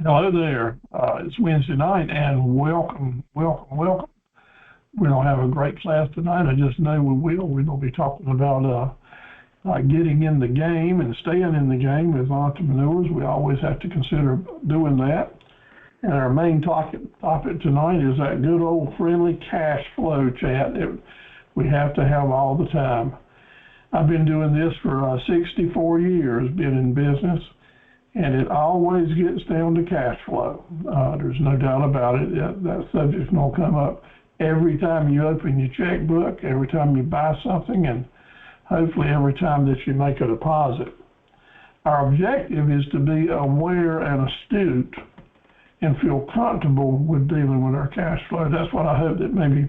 Hello there. It's Wednesday night, and welcome, welcome, welcome. We don't have a great class tonight. I just know we will. We're going to be talking about getting in the game and staying in the game as entrepreneurs. We always have to consider doing that. And our main topic tonight is that good old friendly cash flow chat that we have to have all the time. I've been doing this for 64 years, been in business. And it always gets down to cash flow. There's no doubt about it. That subject will come up every time you open your checkbook, every time you buy something, and hopefully every time that you make a deposit. Our objective is to be aware and astute and feel comfortable with dealing with our cash flow. That's what I hope that maybe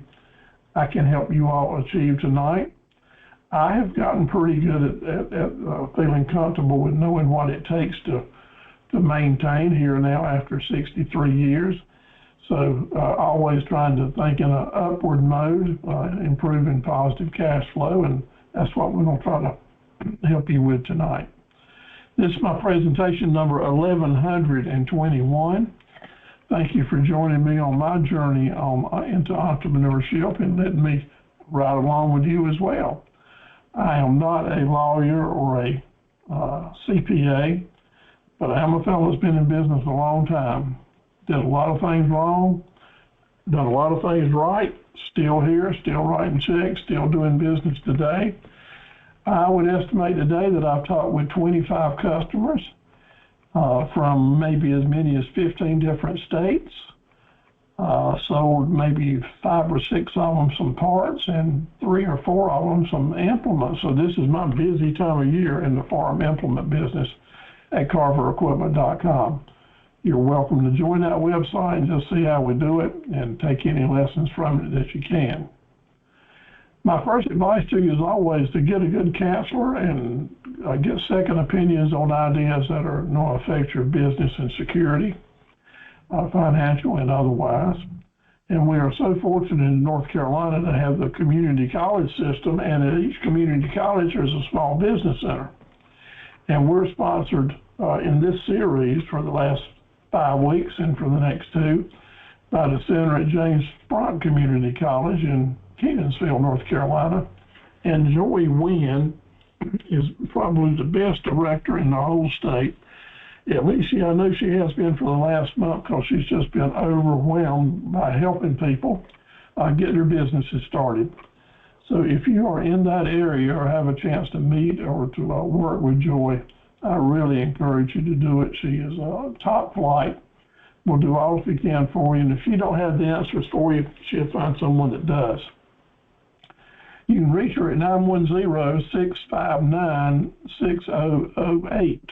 I can help you all achieve tonight. I have gotten pretty good at feeling comfortable with knowing what it takes to maintain here now after 63 years. So always trying to think in an upward mode, improving positive cash flow, and that's what we're going to try to help you with tonight. This is my presentation number 1121. Thank you for joining me on my journey into entrepreneurship and letting me ride along with you as well. I am not a lawyer or a CPA, but I am a fellow that's been in business a long time. Did a lot of things wrong, done a lot of things right, still here, still writing checks, still doing business today. I would estimate today that I've talked with 25 customers from maybe as many as 15 different states. Sold maybe 5 or 6 of them some parts and 3 or 4 of them some implements. So this is my busy time of year in the farm implement business at carverequipment.com. You're welcome to join that website and just see how we do it and take any lessons from it that you can. My first advice to you is always to get a good counselor and get second opinions on ideas that are going to affect your business and security, financial and otherwise. And we are so fortunate in North Carolina to have the community college system, and at each community college there's a small business center. And we're sponsored in this series for the last 5 weeks and for the next 2 by the center at James Franck Community College in Kenansville, North Carolina. And Joy Wynn is probably the best director in the whole state. At least I know she has been for the last month, because she's just been overwhelmed by helping people get their businesses started. So if you are in that area or have a chance to meet or to work with Joy, I really encourage you to do it. She is top flight. We'll do all we can for you. And if she don't have the answers for you, she'll find someone that does. You can reach her at 910-659-6008.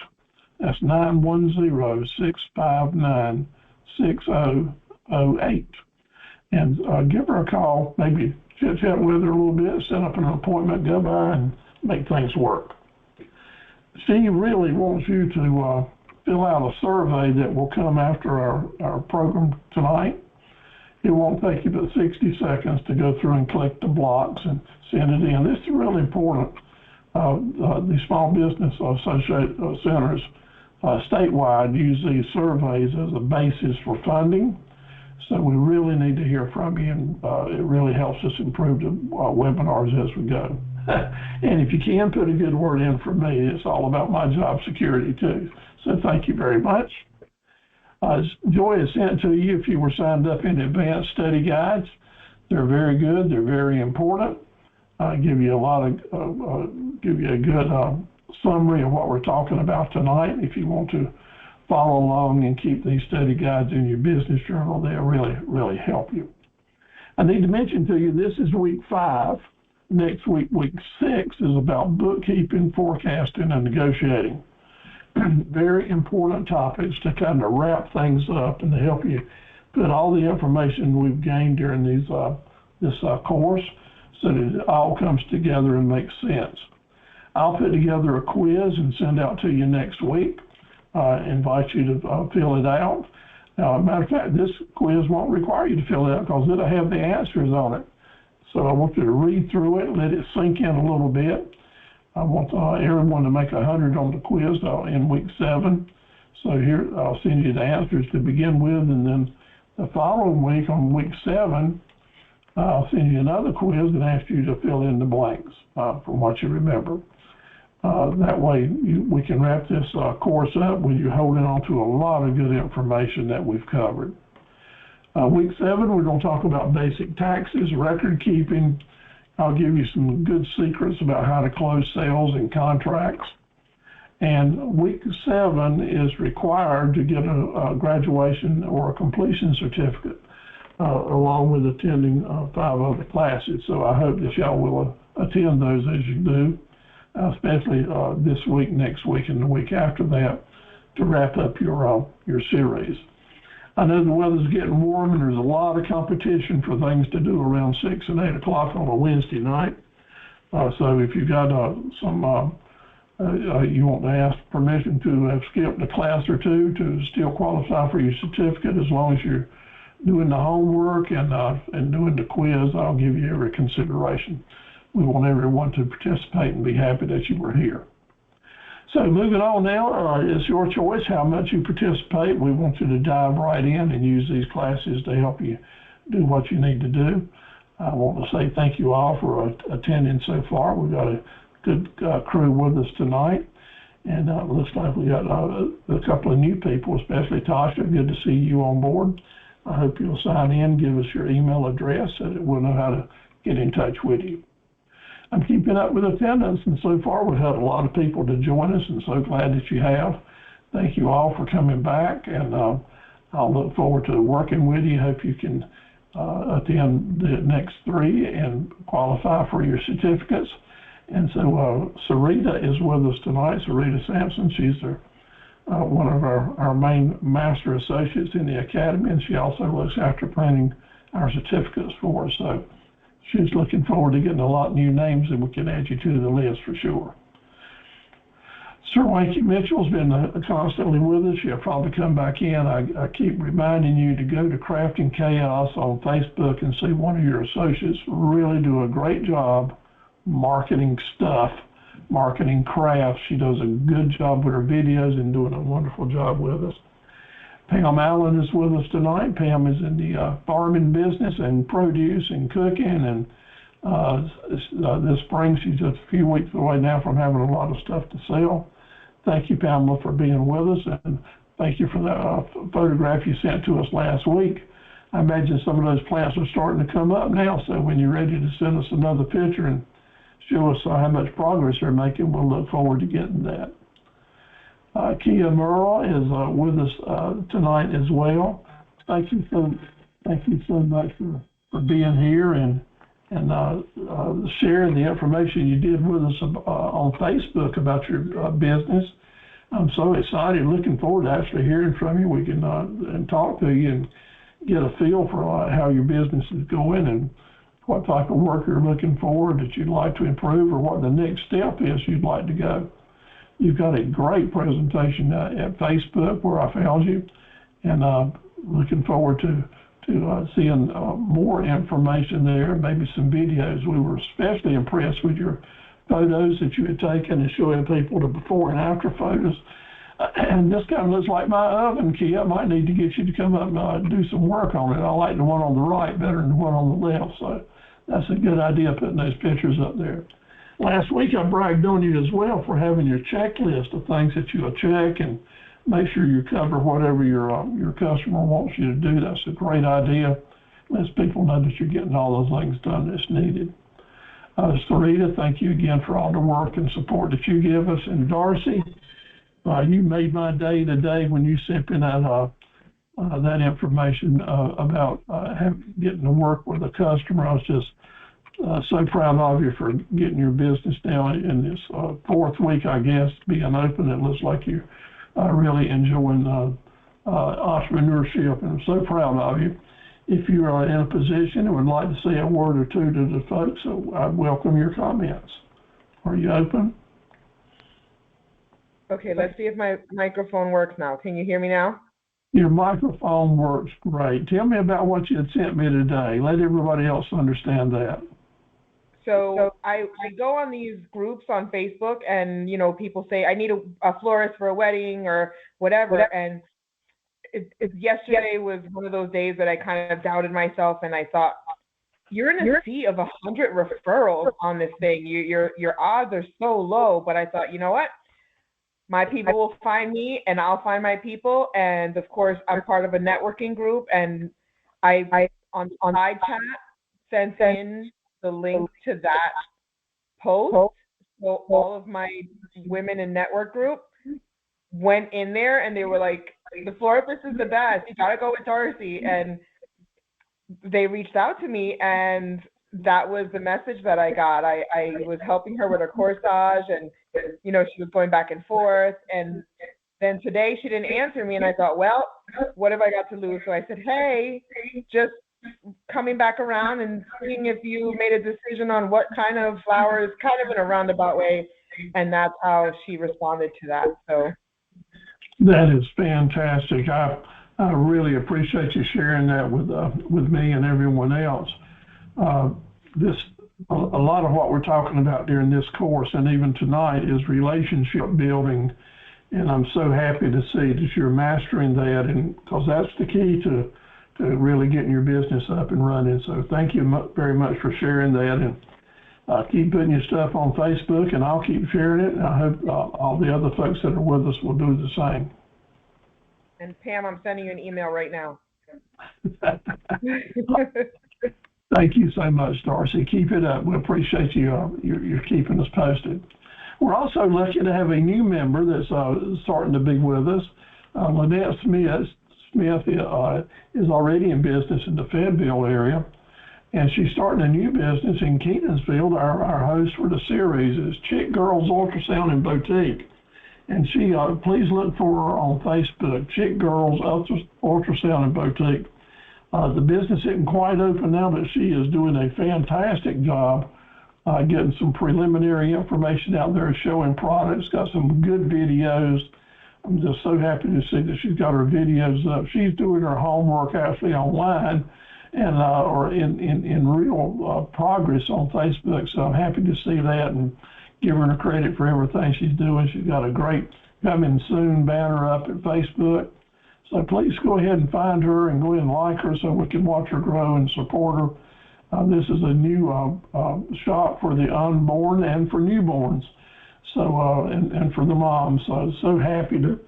That's 910-659-6008. And give her a call, maybe chit-chat with her a little bit, set up an appointment, go by and make things work. She really wants you to fill out a survey that will come after our program tonight. It won't take you but 60 seconds to go through and collect the blocks and send it in. This is really important. The Small Business Association centers statewide use these surveys as a basis for funding. So we really need to hear from you, and it really helps us improve the webinars as we go. And if you can, put a good word in for me. It's all about my job security too. So thank you very much. Joy is sent to you if you were signed up in advanced study guides. They're very good. They're very important. Give you a good summary of what we're talking about tonight. If you want to follow along and keep these study guides in your business journal, they'll really, really help you. I need to mention to you, this is week 5. Next week, week 6, is about bookkeeping, forecasting, and negotiating. Very important topics to kind of wrap things up and to help you put all the information we've gained during this course so that it all comes together and makes sense. I'll put together a quiz and send out to you next week. Invite you to fill it out. Now, as a matter of fact, this quiz won't require you to fill it out because it'll have the answers on it. So I want you to read through it, let it sink in a little bit. I want everyone to make 100 on the quiz in week 7. So here, I'll send you the answers to begin with, and then the following week, on week 7, I'll send you another quiz and ask you to fill in the blanks from what you remember. That way, we can wrap this course up with you holding on to a lot of good information that we've covered. Week 7, we're going to talk about basic taxes, record keeping. I'll give you some good secrets about how to close sales and contracts. And week 7 is required to get a graduation or a completion certificate, along with attending 5 other classes. So I hope that y'all will attend those as you do, especially this week, next week, and the week after that, to wrap up your series. I know the weather's getting warm and there's a lot of competition for things to do around 6 and 8 o'clock on a Wednesday night. So if you've got you want to ask permission to have skipped a class or two to still qualify for your certificate, as long as you're doing the homework and doing the quiz, I'll give you every consideration. We want everyone to participate and be happy that you were here. So moving on now, it's your choice how much you participate. We want you to dive right in and use these classes to help you do what you need to do. I want to say thank you all for attending so far. We've got a good crew with us tonight, and it looks like we got a couple of new people, especially Tasha. Good to see you on board. I hope you'll sign in, give us your email address so that we'll know how to get in touch with you. I'm keeping up with attendance, and so far we've had a lot of people to join us, and so glad that you have. Thank you all for coming back, and I'll look forward to working with you. Hope you can attend the next 3 and qualify for your certificates. And so Sarita is with us tonight, Sarita Sampson. She's one of our main master associates in the academy, and she also looks after planning our certificates for us. So she's looking forward to getting a lot of new names, and we can add you to the list for sure. Sir Wanky Mitchell's been constantly with us. She'll probably come back in. I keep reminding you to go to Crafting Chaos on Facebook and see one of your associates really do a great job marketing stuff, marketing crafts. She does a good job with her videos and doing a wonderful job with us. Pam Allen is with us tonight. Pam is in the farming business and produce and cooking, and this spring she's just a few weeks away now from having a lot of stuff to sell. Thank you, Pamela, for being with us, and thank you for that photograph you sent to us last week. I imagine some of those plants are starting to come up now, so when you're ready to send us another picture and show us how much progress they're making, we'll look forward to getting that. Kia Merle is with us tonight as well. Thank you so much for being here and sharing the information you did with us on Facebook about your business. I'm so excited, looking forward to actually hearing from you. We can and talk to you and get a feel for how your business is going and what type of work you're looking for that you'd like to improve, or what the next step is you'd like to go. You've got a great presentation at Facebook where I found you, and looking forward to seeing more information there, maybe some videos. We were especially impressed with your photos that you had taken and showing people the before and after photos. And this kind of looks like my oven, Kia. I might need to get you to come up and do some work on it. I like the one on the right better than the one on the left, so that's a good idea, putting those pictures up there. Last week I bragged on you as well for having your checklist of things that you'll check and make sure you cover whatever your customer wants you to do. That's a great idea. Lets people know that you're getting all those things done that's needed. Sarita, thank you again for all the work and support that you give us. And Darcy, you made my day today when you sent in that information about getting to work with a customer. I was just so proud of you for getting your business now in this 4th week, I guess, being open. It looks like you're really enjoying entrepreneurship, and I'm so proud of you. If you are in a position and would like to say a word or two to the folks, so I welcome your comments. Are you open? Okay, let's see if my microphone works now. Can you hear me now? Your microphone works great. Tell me about what you had sent me today. Let everybody else understand that. So I go on these groups on Facebook, and people say I need a florist for a wedding or whatever. And yesterday was one of those days that I kind of doubted myself, and I thought, you're in a sea of 100 referrals on this thing. Your odds are so low. But I thought, you know what? My people will find me, and I'll find my people. And of course, I'm part of a networking group, and I on side chat sent in the link to that post. So all of my women in network group went in there, and they were like, the florist is the best. You gotta go with Darcy. And they reached out to me, and that was the message that I got. I was helping her with her corsage, and she was going back and forth. And then today she didn't answer me, and I thought, well, what have I got to lose? So I said, hey, just coming back around and seeing if you made a decision on what kind of flowers, kind of in a roundabout way. And that's how she responded to that. So that is fantastic. I really appreciate you sharing that with me and everyone else. A lot of what we're talking about during this course and even tonight is relationship building, and I'm so happy to see that you're mastering that, and because that's the key to really getting your business up and running. So thank you very much for sharing that, and keep putting your stuff on Facebook, and I'll keep sharing it, and I hope all the other folks that are with us will do the same. And Pam, I'm sending you an email right now. Thank you so much, Darcy. Keep it up. We appreciate you. You're keeping us posted. We're also lucky to have a new member that's starting to be with us. Lynette Smith is already in business in the Fayetteville area, and she's starting a new business in Kenansfield. Our host for the series is Chick Girls Ultrasound and Boutique. And she, please look for her on Facebook, Chick Girls Ultrasound and Boutique. The business isn't quite open now, but she is doing a fantastic job getting some preliminary information out there, showing products, got some good videos. I'm just so happy to see that she's got her videos up. She's doing her homework actually online and or in real progress on Facebook. So I'm happy to see that and give her credit for everything she's doing. She's got a great coming soon banner up at Facebook. So please go ahead and find her and go ahead and like her so we can watch her grow and support her. This is a new shop for the unborn and for newborns. So, and for the moms. So happy to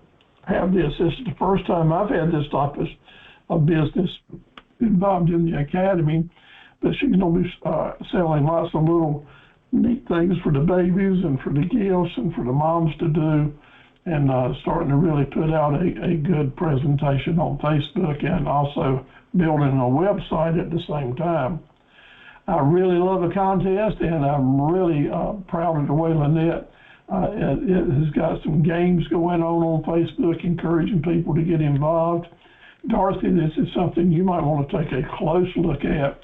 have this. This is the first time I've had this type of business involved in the academy, but she's going to be selling lots of little neat things for the babies and for the gifts and for the moms to do, and starting to really put out a good presentation on Facebook and also building a website at the same time. I really love the contest, and I'm really proud of the way Lynette it has got some games going on Facebook, encouraging people to get involved. Dorothy, this is something you might want to take a close look at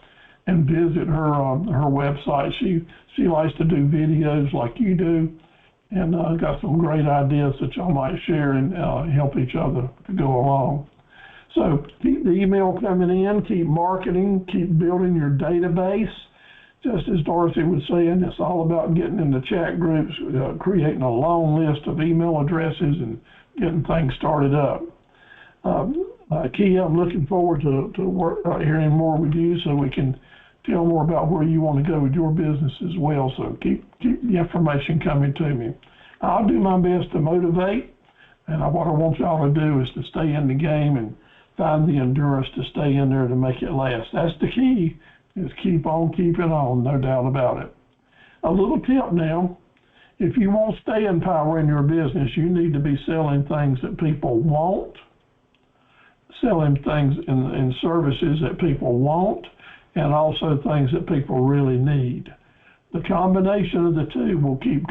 and visit her website. She likes to do videos like you do, and got some great ideas that y'all might share and help each other to go along. So keep the email coming in, keep marketing, keep building your database. Just as Dorothy was saying, it's all about getting in the chat groups, creating a long list of email addresses and getting things started up. Kia, I'm looking forward to hearing more with you so we can tell more about where you want to go with your business as well. So keep the information coming to me. I'll do my best to motivate, and what I want y'all to do is to stay in the game and find the endurance to stay in there to make it last. That's the key, is keep on keeping on, no doubt about it. A little tip now, if you want staying power in your business, you need to be selling things that people want, selling things and services that people want, and also things that people really need. The combination of the two will keep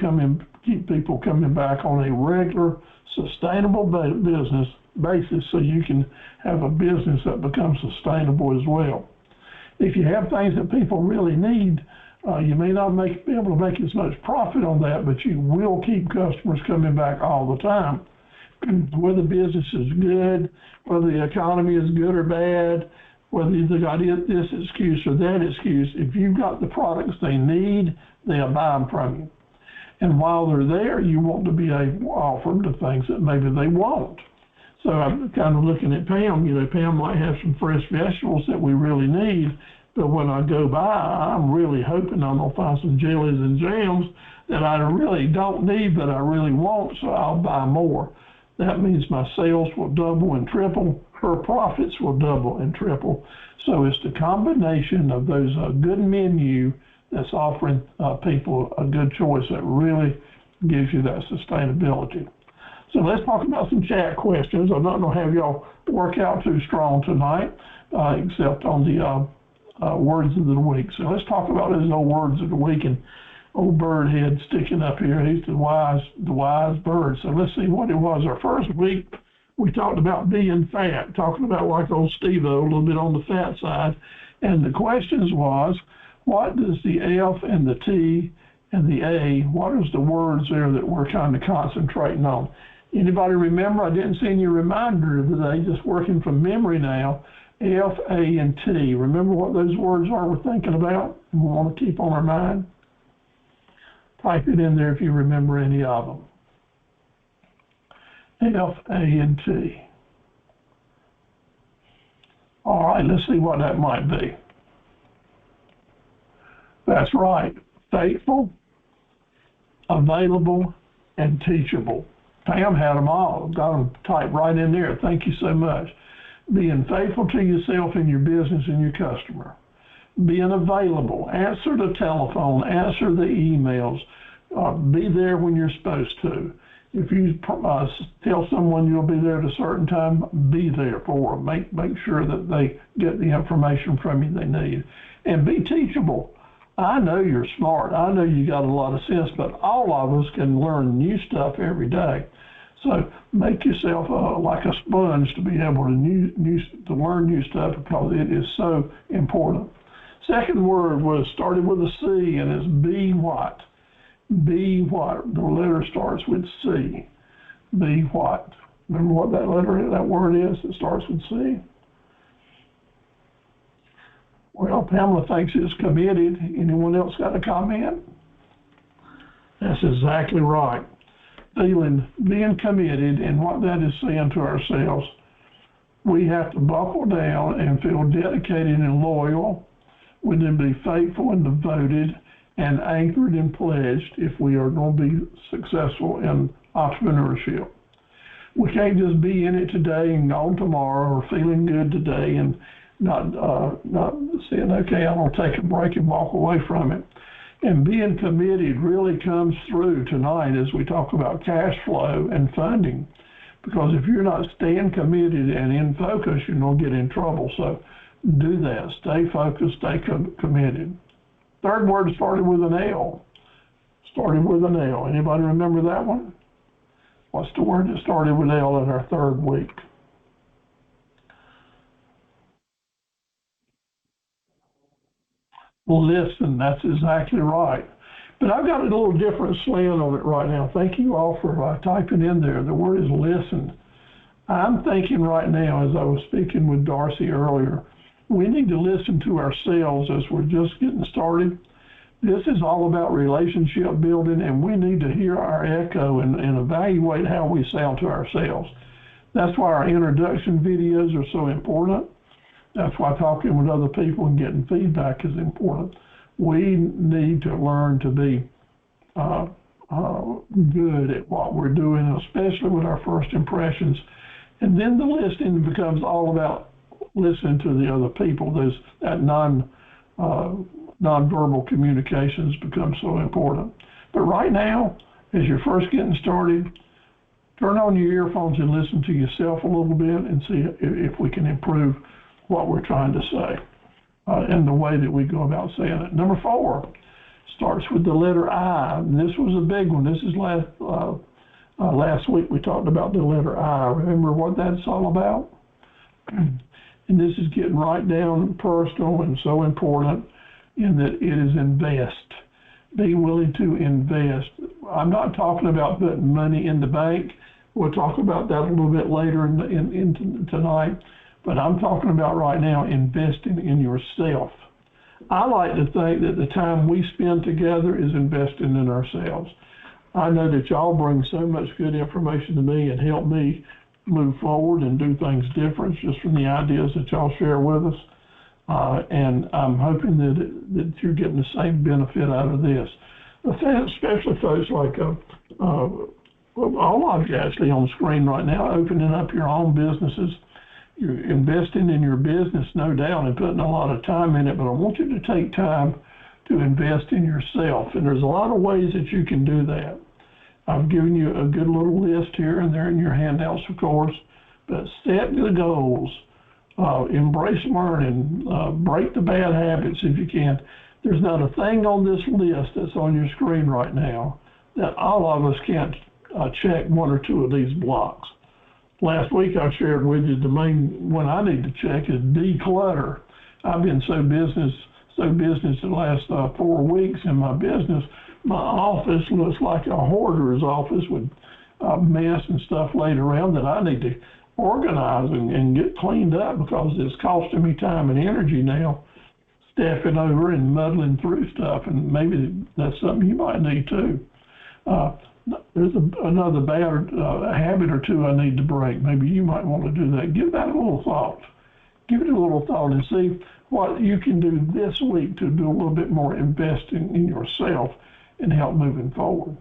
people coming back on a regular, sustainable business basis, so you can have a business that becomes sustainable as well. If you have things that people really need, you may not be able to make as much profit on that, but you will keep customers coming back all the time. Whether business is good, whether the economy is good or bad, whether they got this excuse or that excuse, if you've got the products they need, they'll buy them from you. And while they're there, you want to be able to offer them the things that maybe they won't. So I'm kind of looking at Pam. Pam might have some fresh vegetables that we really need, but when I go by, I'm really hoping I'm going to find some jellies and jams that I really don't need, but I really want, so I'll buy more. That means my sales will double and triple. Her profits will double and triple. So it's the combination of those good menu that's offering people a good choice that really gives you that sustainability. So let's talk about some chat questions. I'm not going to have y'all work out too strong tonight, except on the words of the week. So let's talk about those old words of the week. And old bird head sticking up here. He's the wise bird. So let's see what it was. Our first week, we talked about being fat, talking about like old Steve-O, a little bit on the fat side. And the questions was, what does the F and the T and the A, what is the words there that we're kind of concentrating on? Anybody remember? I didn't see any reminder today, just working from memory now. F, A, and T. Remember what those words are we're thinking about and we want to keep on our mind? Type it in there if you remember any of them. F, A, and T. All right, let's see what that might be. That's right. Faithful, available, and teachable. Pam had them all. Got them typed right in there. Thank you so much. Being faithful to yourself and your business and your customer. Being available. Answer the telephone. Answer the emails. Be there when you're supposed to. If you tell someone you'll be there at a certain time, be there for them. Make sure that they get the information from you they need. And be teachable. I know you're smart. I know you got a lot of sense, but all of us can learn new stuff every day. So make yourself like a sponge to be able to learn new stuff because it is so important. Second word started with a C, and it's be what? Be what? The letter starts with C. Be what? Remember what that word is that starts with C? Well, Pamela thinks it's committed. Anyone else got a comment? That's exactly right. Being committed, and what that is saying to ourselves, we have to buckle down and feel dedicated and loyal. We need to be faithful and devoted and anchored and pledged if we are going to be successful in entrepreneurship. We can't just be in it today and gone tomorrow, or feeling good today and not saying, okay, I'm going to take a break and walk away from it. And being committed really comes through tonight as we talk about cash flow and funding. Because if you're not staying committed and in focus, you're going to get in trouble. So do that. Stay focused, stay committed. Third word started with an L. Started with an L. Anybody remember that one? What's the word that started with L in our third week? Listen, that's exactly right. But I've got a little different slant on it right now. Thank you all for typing in there. The word is listen. I'm thinking right now, as I was speaking with Darcy earlier, we need to listen to ourselves as we're just getting started. This is all about relationship building, and we need to hear our echo and evaluate how we sound to ourselves. That's why our introduction videos are so important. That's why talking with other people and getting feedback is important. We need to learn to be good at what we're doing, especially with our first impressions. And then the listening becomes all about listening to the other people. That nonverbal communications become so important. But right now, as you're first getting started, turn on your earphones and listen to yourself a little bit and see if we can improve what we're trying to say and the way that we go about saying it. Number 4 starts with the letter I. And this was a big one. This is last week we talked about the letter I. Remember what that's all about? And this is getting right down personal and so important in that it is invest. Be willing to invest. I'm not talking about putting money in the bank. We'll talk about that a little bit later in tonight. but I'm talking about right now investing in yourself. I like to think that the time we spend together is investing in ourselves. I know that y'all bring so much good information to me and help me move forward and do things different just from the ideas that y'all share with us. And I'm hoping that you're getting the same benefit out of this. Especially folks like all of you actually on the screen right now, opening up your own businesses. You're investing in your business, no doubt, and putting a lot of time in it, but I want you to take time to invest in yourself. And there's a lot of ways that you can do that. I've given you a good little list here and there in your handouts, of course, but set the goals, embrace learning, break the bad habits if you can. There's not a thing on this list that's on your screen right now that all of us can't check one or two of these blocks. Last week I shared with you the main one I need to check is declutter. I've been so business the last 4 weeks in my business. My office looks like a hoarder's office with mess and stuff laid around that I need to organize and get cleaned up because it's costing me time and energy now, staffing over and muddling through stuff, and maybe that's something you might need too. There's another bad habit or two I need to break. Maybe you might want to do that. Give that a little thought. Give it a little thought and see what you can do this week to do a little bit more investing in yourself and help moving forward.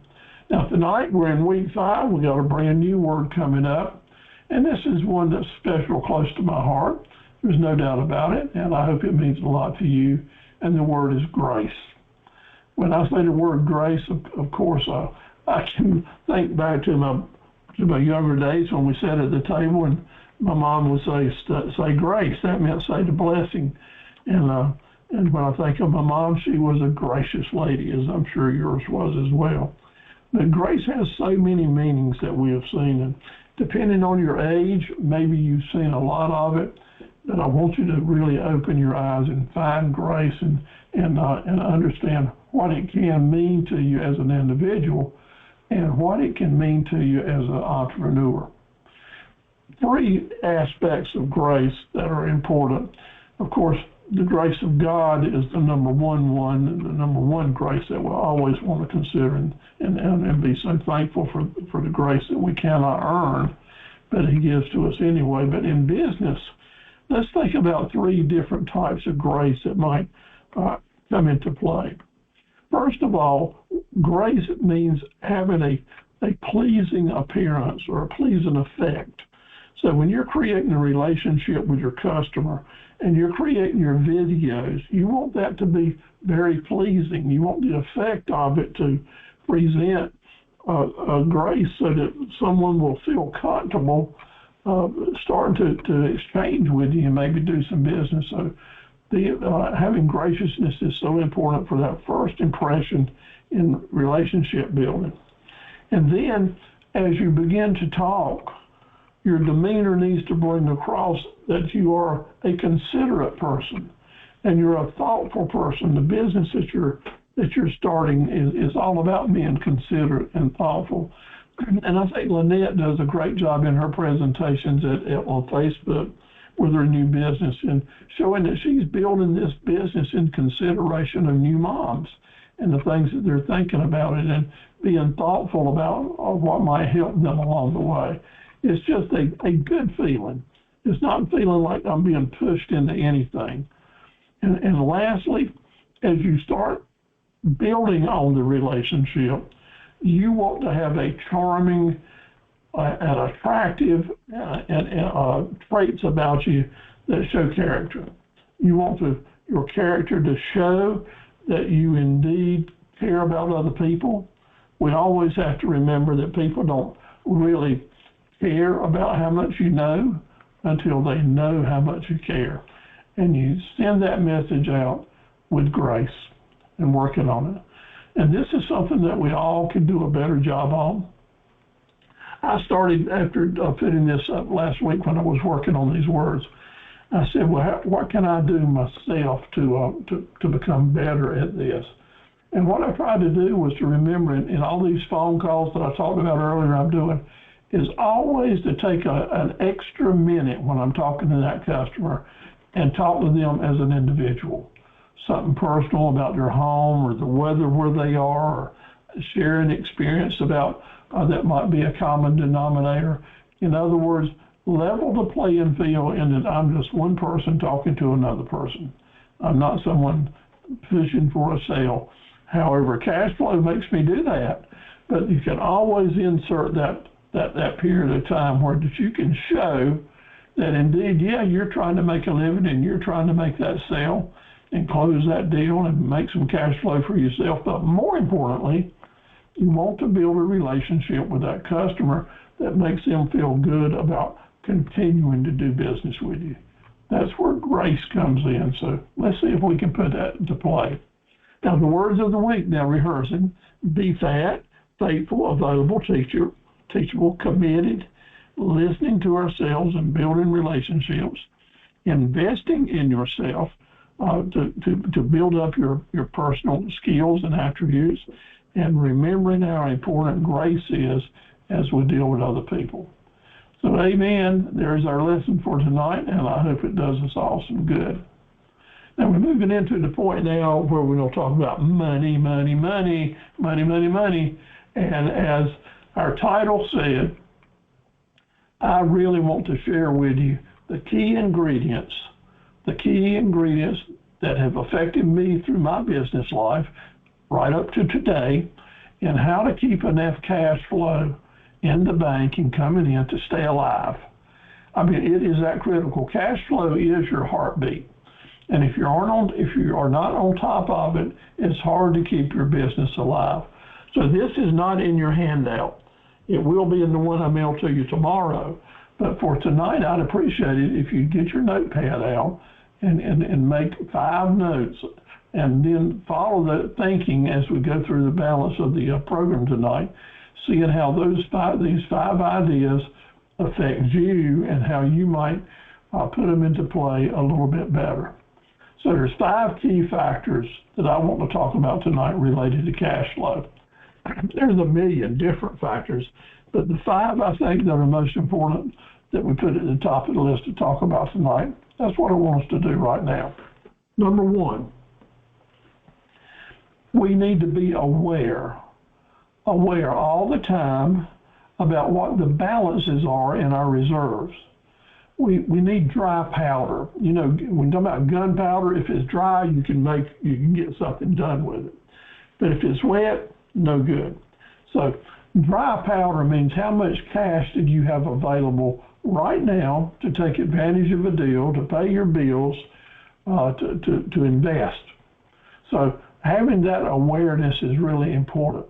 Now tonight we're in week 5. We got a brand new word coming up, and this is one that's special, close to my heart. There's no doubt about it, and I hope it means a lot to you. And the word is grace. When I say the word grace, of course, I can think back to my younger days when we sat at the table and my mom would say grace. That meant say the blessing. And when I think of my mom, she was a gracious lady, as I'm sure yours was as well. But grace has so many meanings that we have seen, and depending on your age, maybe you've seen a lot of it. But I want you to really open your eyes and find grace and understand what it can mean to you as an individual and what it can mean to you as an entrepreneur. 3 aspects of grace that are important. Of course, the grace of God is the number one grace that we'll always want to consider and be so thankful for the grace that we cannot earn, but He gives to us anyway. But in business, let's think about 3 different types of grace that might come into play. First of all, grace means having a pleasing appearance or a pleasing effect. So when you're creating a relationship with your customer and you're creating your videos, you want that to be very pleasing. You want the effect of it to present a grace so that someone will feel comfortable starting to exchange with you and maybe do some business. So having graciousness is so important for that first impression in relationship building. And then as you begin to talk, your demeanor needs to bring across that you are a considerate person and you're a thoughtful person. The business that you're starting is all about being considerate and thoughtful. And I think Lynette does a great job in her presentations on Facebook with her new business and showing that she's building this business in consideration of new moms and the things that they're thinking about it and being thoughtful about what might help them along the way. It's just a good feeling. It's not feeling like I'm being pushed into anything. And lastly, as you start building on the relationship, you want to have a charming and attractive traits about you that show character. You want your character to show that you indeed care about other people. We always have to remember that people don't really care about how much you know until they know how much you care. And you send that message out with grace and working on it. And this is something that we all can do a better job on. I started after putting this up last week when I was working on these words. I said, well, what can I do myself to become better at this? And what I tried to do was to remember in all these phone calls that I talked about earlier I'm doing, is always to take an extra minute when I'm talking to that customer and talk to them as an individual. Something personal about their home or the weather where they are, or share an experience about that might be a common denominator. In other words, level the playing field in that I'm just one person talking to another person. I'm not someone fishing for a sale. However, cash flow makes me do that, but you can always insert that period of time where that you can show that indeed, yeah, you're trying to make a living and you're trying to make that sale and close that deal and make some cash flow for yourself. But more importantly, you want to build a relationship with that customer that makes them feel good about continuing to do business with you. That's where grace comes in. So let's see if we can put that into play. Now, the words of the week, now rehearsing: be fat, faithful, available, teachable, committed, listening to ourselves and building relationships, investing in yourself to build up your personal skills and attributes, and remembering how important grace is as we deal with other people. So amen, there's our lesson for tonight, and I hope it does us all some good. Now we're moving into the point now where we're going to talk about money. And as our title said, I really want to share with you the key ingredients that have affected me through my business life right up to today, and how to keep enough cash flow in the bank and coming in to stay alive. I mean, it is that critical. Cash flow is your heartbeat. And if you are not on top of it, it's hard to keep your business alive. So this is not in your handout. It will be in the one I mail to you tomorrow. But for tonight, I'd appreciate it if you get your notepad out and make 5 notes, and then follow the thinking as we go through the balance of the program tonight, seeing how these 5 ideas affect you and how you might put them into play a little bit better. So there's 5 key factors that I want to talk about tonight related to cash flow. There's a million different factors, but the 5 I think that are most important that we put at the top of the list to talk about tonight, that's what I want us to do right now. Number 1, we need to be aware all the time about what the balances are in our reserves. We need dry powder. You know, when you talk about gunpowder, if it's dry, you can get something done with it. But if it's wet, no good. So dry powder means how much cash did you have available right now to take advantage of a deal, to pay your bills, to invest. So having that awareness is really important.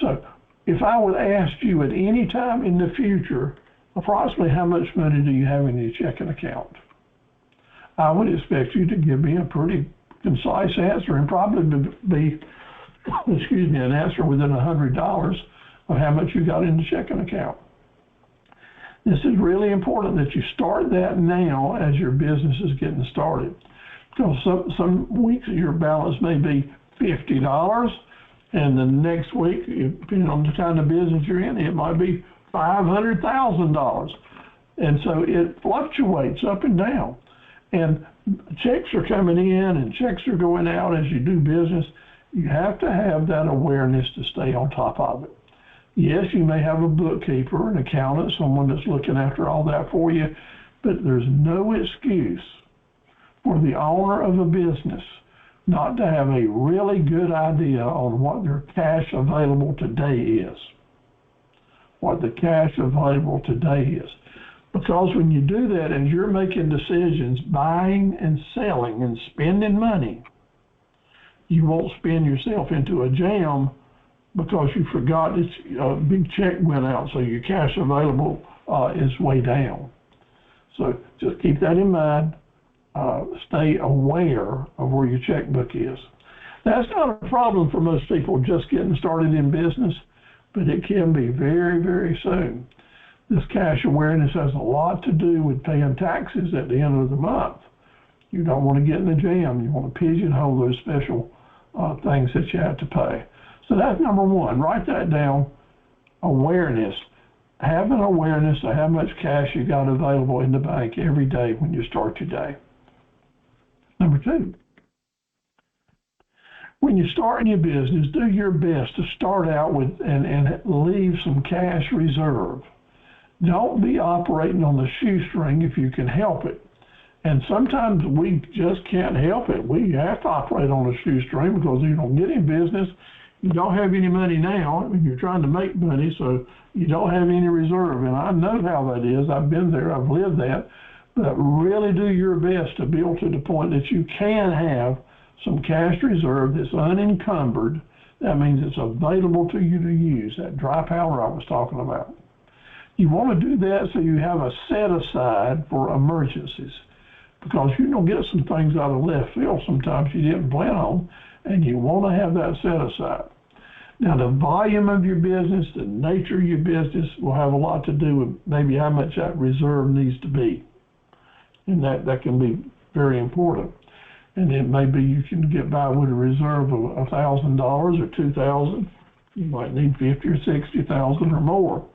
So if I would ask you at any time in the future, approximately how much money do you have in your checking account, I would expect you to give me a pretty concise answer, and probably be, an answer within $100 of how much you got in the checking account. This is really important that you start that now as your business is getting started, because some weeks your balance may be $50, and the next week, depending on the kind of business you're in, it might be $500,000. And so it fluctuates up and down. And checks are coming in and checks are going out as you do business. You have to have that awareness to stay on top of it. Yes, you may have a bookkeeper, an accountant, someone that's looking after all that for you, but there's no excuse for the owner of a business not to have a really good idea on what their cash available today is. What the cash available today is. Because when you do that, as you're making decisions, buying and selling and spending money, you won't spin yourself into a jam because you forgot a big check went out, so your cash available is way down. So just keep that in mind. Stay aware of where your checkbook is. That's not a problem for most people just getting started in business, but it can be very, very soon. This cash awareness has a lot to do with paying taxes at the end of the month. You don't want to get in a jam. You want to pigeonhole those special things that you have to pay. So that's number 1. Write that down. Awareness. have an awareness of how much cash you got available in the bank every day when you start your day. Number two, when you start in your business, do your best to start out with and leave some cash reserve. Don't be operating on the shoestring if you can help it. And sometimes we just can't help it. We have to operate on a shoestring because you don't get in business. You don't have any money now. I mean, you're trying to make money, so you don't have any reserve. And I know how that is. I've been there. I've lived that. But really do your best to build to the point that you can have some cash reserve that's unencumbered. That means it's available to you to use, that dry powder I was talking about. You want to do that so you have a set aside for emergencies, because you don't get some things out of left field sometimes you didn't plan on, and you want to have that set aside. Now, the volume of your business, the nature of your business will have a lot to do with maybe how much that reserve needs to be. And that can be very important. And it may be you can get by with a reserve of $1,000 or $2,000. You might need 50 or 60,000 or more.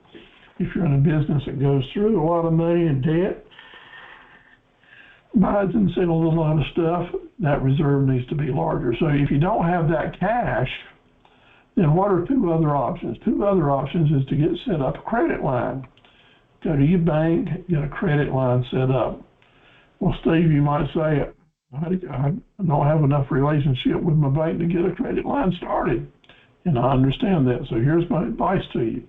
If you're in a business that goes through a lot of money in debt, buys and sells a lot of stuff, that reserve needs to be larger. So if you don't have that cash, then what are two other options? Two other options is to get set up a credit line. Go to your bank, get a credit line set up. Well, Steve, you might say, I don't have enough relationship with my bank to get a credit line started. And I understand that. So here's my advice to you.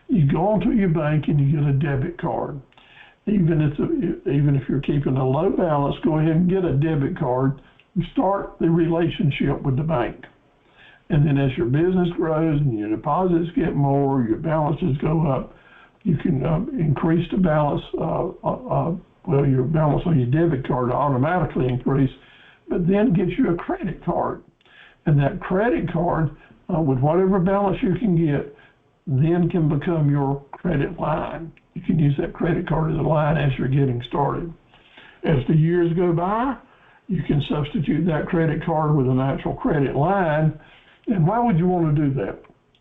You go onto your bank and you get a debit card. Even if you're keeping a low balance, go ahead and get a debit card. You start the relationship with the bank. And then as your business grows and your deposits get more, your balances go up, you can increase the balance. Your balance on your debit card automatically increase, but then get you a credit card. And that credit card, with whatever balance you can get, then can become your credit line. You can use that credit card as a line as you're getting started. As the years go by, you can substitute that credit card with an actual credit line. And why would you want to do that?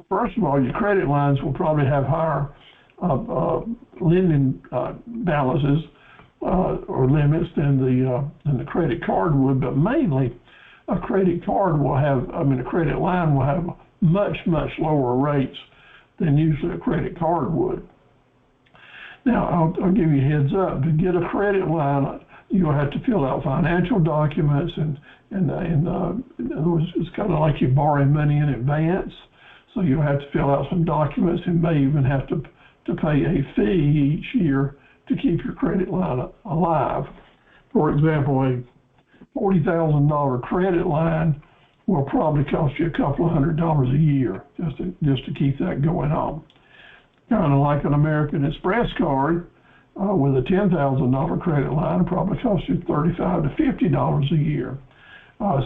First of all, your credit lines will probably have higher lending balances or limits than the credit card would, but mainly a credit line will have much lower rates than usually a credit card would. Now, I'll give you a heads up. To get a credit line, you'll have to fill out financial documents, and in other words, it's kind of like you're borrowing money in advance. So you'll have to fill out some documents and may even have to pay a fee each year to keep your credit line alive. For example, a $40,000 credit line will probably cost you a couple of $100 a year just to keep that going on. Kind of like an American Express card with a $10,000 credit line, it probably costs you $35 to $50 a year.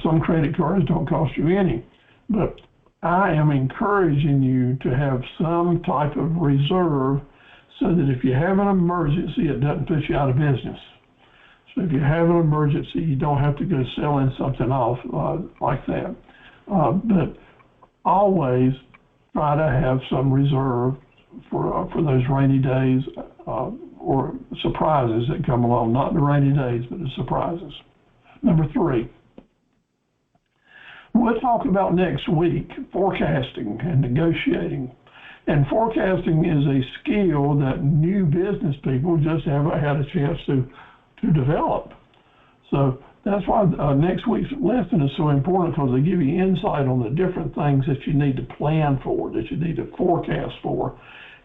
Some credit cards don't cost you any, but I am encouraging you to have some type of reserve so that if you have an emergency, it doesn't put you out of business. So if you have an emergency, you don't have to go selling something off like that. But always try to have some reserve for those rainy days or surprises that come along. Not the rainy days, but the surprises. Number 3. We'll talk about next week forecasting and negotiating. And forecasting is a skill that new business people just haven't had a chance to develop. So that's why next week's lesson is so important, because they give you insight on the different things that you need to plan for, that you need to forecast for.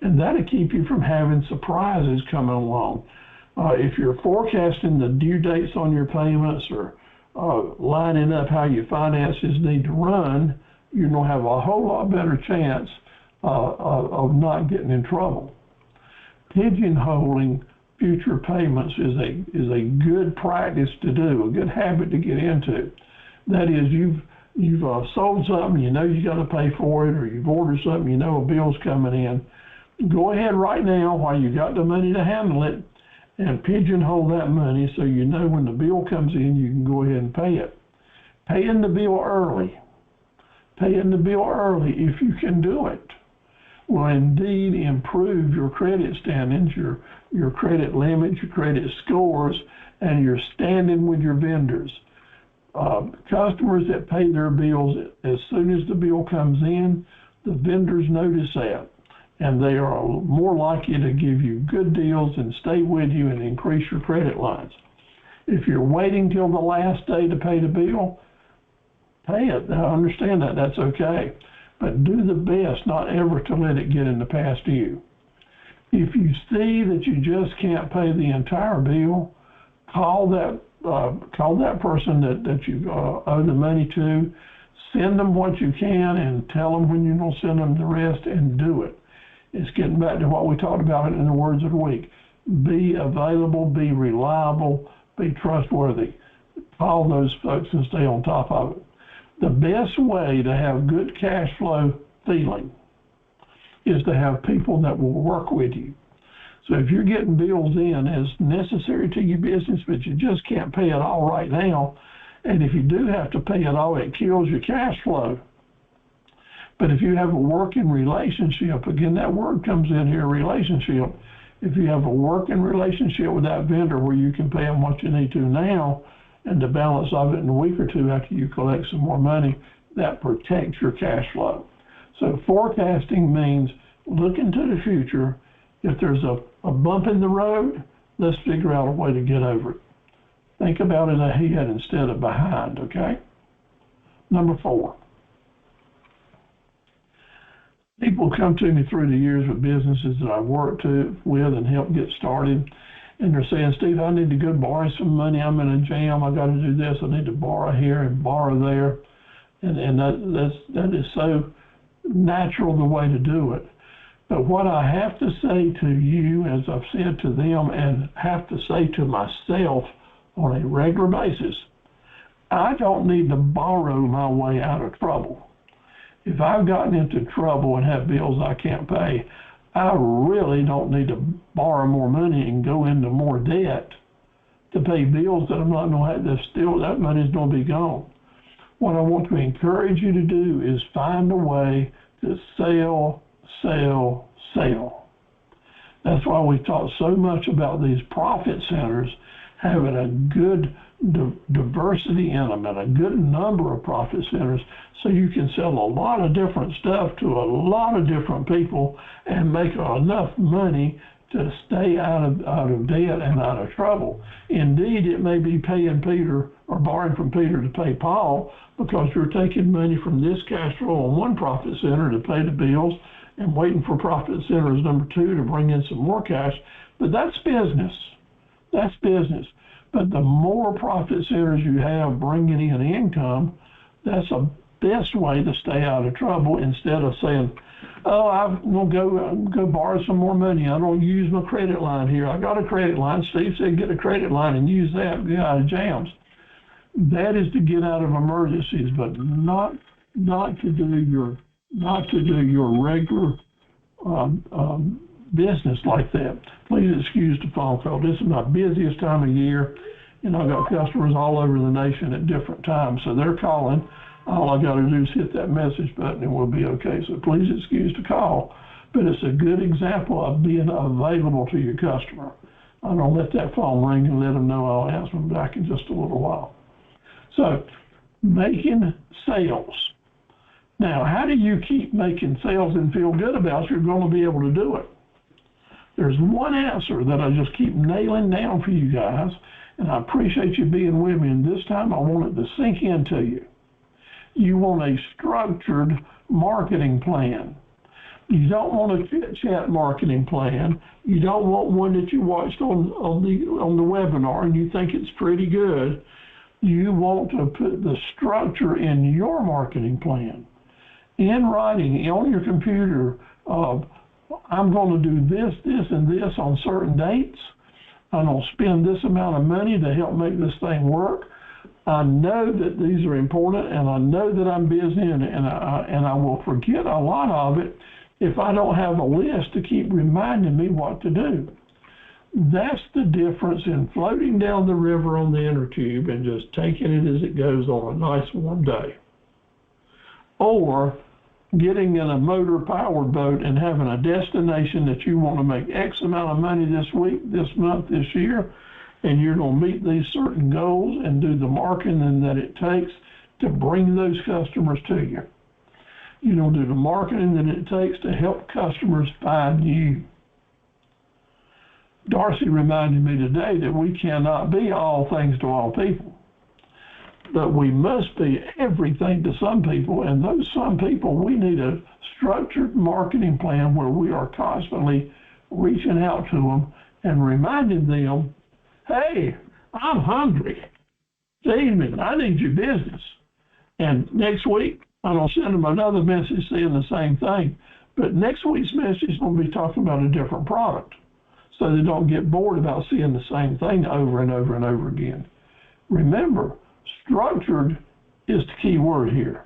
And that'll keep you from having surprises coming along. If you're forecasting the due dates on your payments or lining up how your finances need to run, you're going to have a whole lot better chance of not getting in trouble. Pigeonholing future payments is a good practice to do, a good habit to get into. That is, you've sold something, you know you got to pay for it, or you've ordered something, you know a bill's coming in. Go ahead right now while you got the money to handle it and pigeonhole that money so you know when the bill comes in, you can go ahead and pay it. Paying the bill early. Paying the bill early if you can do it. will indeed improve your credit standings, your credit limits, your credit scores, and your standing with your vendors. Customers that pay their bills as soon as the bill comes in, the vendors notice that, and they are more likely to give you good deals and stay with you and increase your credit lines. If you're waiting till the last day to pay the bill, pay it. I understand that. That's okay. But do the best not ever to let it get in the past due. If you see that you just can't pay the entire bill, call that person that you owe the money to, send them what you can, and tell them when you're going to send them the rest, and do it. It's getting back to what we talked about in the words of the week. Be available, be reliable, be trustworthy. Call those folks and stay on top of it. The best way to have good cash flow feeling is to have people that will work with you. So if you're getting bills in as necessary to your business, but you just can't pay it all right now, and if you do have to pay it all, it kills your cash flow. But if you have a working relationship, again, that word comes in here, relationship. If you have a working relationship with that vendor where you can pay them what you need to now, and the balance of it in a week or two after you collect some more money, that protects your cash flow. So forecasting means looking to the future. If there's a bump in the road, let's figure out a way to get over it. Think about it ahead instead of behind, okay? Number 4. People come to me through the years with businesses that I've worked with and helped get started, and they're saying, Steve, I need to go borrow some money. I'm in a jam. I got to do this. I need to borrow here and borrow there. And that is so natural the way to do it. But what I have to say to you, as I've said to them, and have to say to myself on a regular basis, I don't need to borrow my way out of trouble. If I've gotten into trouble and have bills I can't pay, I really don't need to borrow more money and go into more debt to pay bills that I'm not going to have. That money's going to be gone. What I want to encourage you to do is find a way to sell. That's why we talk so much about these profit centers having a good diversity in them and a good number of profit centers, so you can sell a lot of different stuff to a lot of different people and make enough money to stay out of debt and out of trouble. Indeed, it may be paying Peter or borrowing from Peter to pay Paul, because you're taking money from this cash flow on one profit center to pay the bills and waiting for profit centers number 2 to bring in some more cash. But that's business. That's business. But the more profit centers you have bringing in income, that's the best way to stay out of trouble, instead of saying, oh, I'm going to go borrow some more money. I don't use my credit line here. I got a credit line. Steve said get a credit line and use that and get out of jams. That is to get out of emergencies, but not to do your regular business like that. Please excuse the phone call. This is my busiest time of year, and I've got customers all over the nation at different times, so they're calling. All I got to do is hit that message button and we'll be okay. So please excuse the call, but it's a good example of being available to your customer. I don't let that phone ring and let them know I'll answer them back in just a little while. So making sales. Now, how do you keep making sales and feel good about you're going to be able to do it? There's one answer that I just keep nailing down for you guys, and I appreciate you being with me, and this time I want it to sink into you. You want a structured marketing plan. You don't want a chit-chat marketing plan. You don't want one that you watched on the webinar and you think it's pretty good. You want to put the structure in your marketing plan, in writing, on your computer, of I'm going to do this, this, and this on certain dates. I'm going to spend this amount of money to help make this thing work. I know that these are important, and I know that I'm busy, and I will forget a lot of it if I don't have a list to keep reminding me what to do. That's the difference in floating down the river on the inner tube and just taking it as it goes on a nice warm day, or getting in a motor-powered boat and having a destination that you want to make X amount of money this week, this month, this year, and you're going to meet these certain goals and do the marketing that it takes to bring those customers to you. You don't do the marketing that it takes to help customers find you. Darcy reminded me today that we cannot be all things to all people, but we must be everything to some people, and those some people, we need a structured marketing plan where we are constantly reaching out to them and reminding them, hey, I'm hungry. Feed me. I need your business. And next week, I'm going to send them another message saying the same thing. But next week's message is going to be talking about a different product, so they don't get bored about seeing the same thing over and over and over again. Remember, structured is the key word here.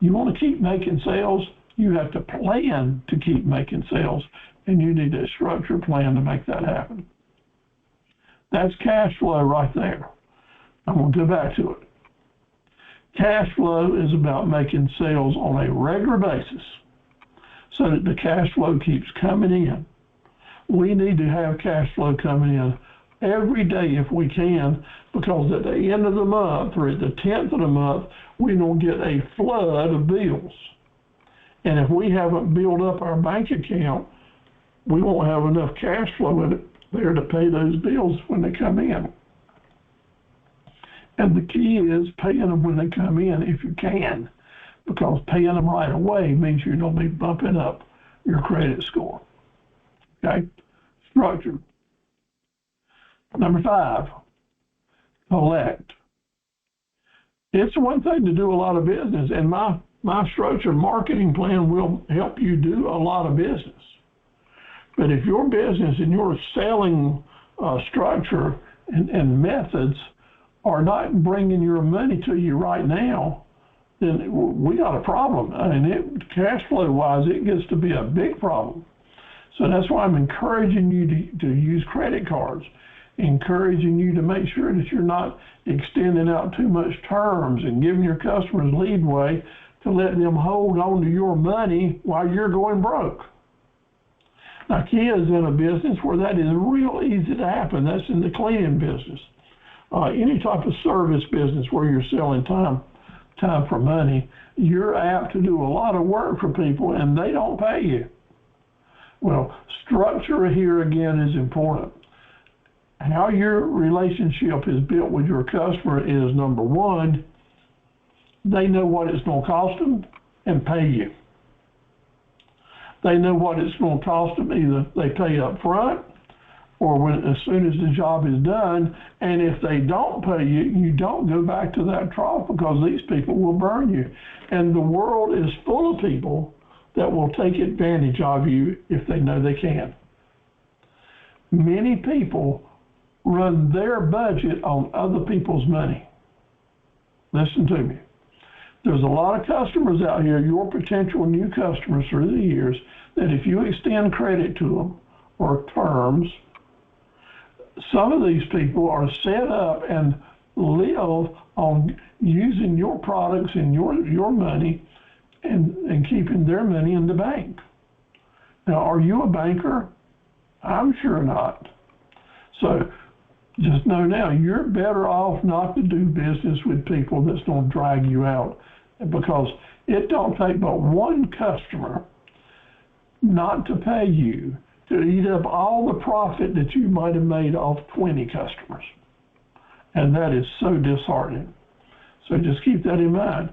You want to keep making sales, you have to plan to keep making sales, and you need a structured plan to make that happen. That's cash flow right there. I'm going to go back to it. Cash flow is about making sales on a regular basis so that the cash flow keeps coming in. We need to have cash flow coming in every day if we can, because at the end of the month or at the 10th of the month, we don't get a flood of bills. And if we haven't built up our bank account, we won't have enough cash flow in it there to pay those bills when they come in. And the key is paying them when they come in if you can, because paying them right away means you're going to be bumping up your credit score. Okay? Structure. Number 5, collect. It's one thing to do a lot of business, and my structured marketing plan will help you do a lot of business. But if your business and your selling structure and methods are not bringing your money to you right now, then we got a problem. I mean, cash flow wise, it gets to be a big problem. So that's why I'm encouraging you to use credit cards, encouraging you to make sure that you're not extending out too much terms and giving your customers leadway to let them hold on to your money while you're going broke. Now, key is in a business where that is real easy to happen. That's in the cleaning business. Any type of service business where you're selling time for money, you're apt to do a lot of work for people and they don't pay you. Well, structure here again is important. How your relationship is built with your customer is, number one, they know what it's going to cost them and pay you. They know what it's going to cost them. Either they pay up front or as soon as the job is done. And if they don't pay you, you don't go back to that trough, because these people will burn you. And the world is full of people that will take advantage of you if they know they can. Many people run their budget on other people's money. Listen to me. There's a lot of customers out here, your potential new customers through the years, that if you extend credit to them or terms, some of these people are set up and live on using your products and your money and keeping their money in the bank. Now, are you a banker? I'm sure not. So just know now, you're better off not to do business with people that's going to drag you out, because it don't take but one customer not to pay you to eat up all the profit that you might have made off 20 customers. And that is so disheartening. So just keep that in mind.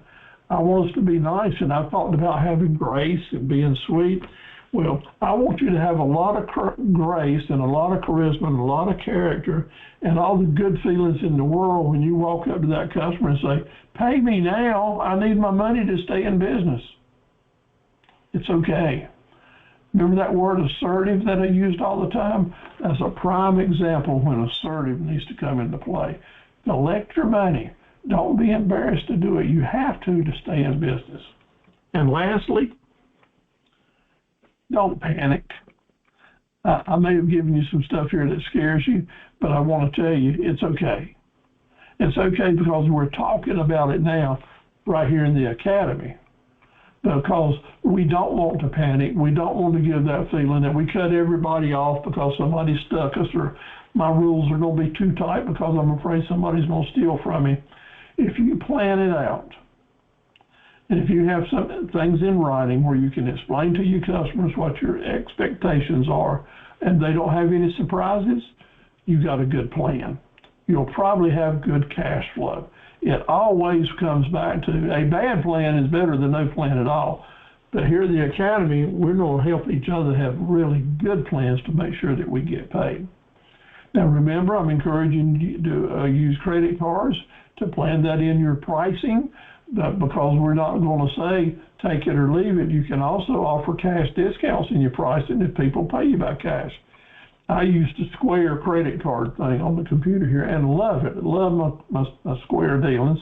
I want us to be nice, and I've talked about having grace and being sweet. Well, I want you to have a lot of grace and a lot of charisma and a lot of character and all the good feelings in the world when you walk up to that customer and say, pay me now, I need my money to stay in business. It's okay. Remember that word assertive that I used all the time? That's a prime example when assertive needs to come into play. Collect your money. Don't be embarrassed to do it. You have to stay in business. And lastly, don't panic. I may have given you some stuff here that scares you, but I want to tell you it's okay. It's okay because we're talking about it now right here in the academy. because we don't want to panic. We don't want to give that feeling that we cut everybody off because somebody stuck us, or my rules are going to be too tight because I'm afraid somebody's going to steal from me. If you plan it out, and if you have some things in writing where you can explain to your customers what your expectations are, and they don't have any surprises, you got a good plan. You'll probably have good cash flow. It always comes back to a bad plan is better than no plan at all. But here at the Academy, we're going to help each other have really good plans to make sure that we get paid. Now remember, I'm encouraging you to use credit cards to plan that in your pricing, but because we're not going to say take it or leave it, you can also offer cash discounts in your pricing if people pay you by cash. I used a Square credit card thing on the computer here and love it. Love my Square dealings.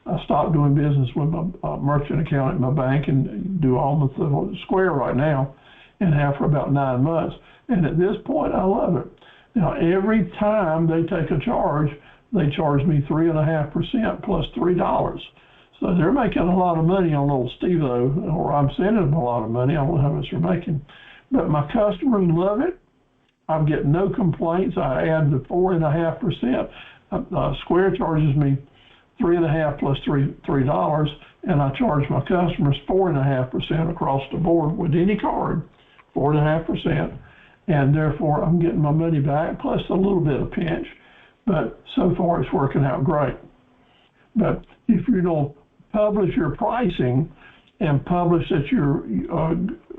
I stopped doing business with my merchant account at my bank and do all the Square right now and have for about 9 months. And at this point, I love it. Now, every time they take a charge, they charge me 3.5% plus $3. So they're making a lot of money on old Steve-O, or I'm sending them a lot of money. I don't know how much they're making. But my customers love it. I'm getting no complaints. I add the 4.5%. Square charges me 3.5 plus $3, and I charge my customers 4.5% across the board with any card, 4.5%, and therefore I'm getting my money back plus a little bit of pinch. But so far it's working out great. But if you don't publish your pricing and publish that you're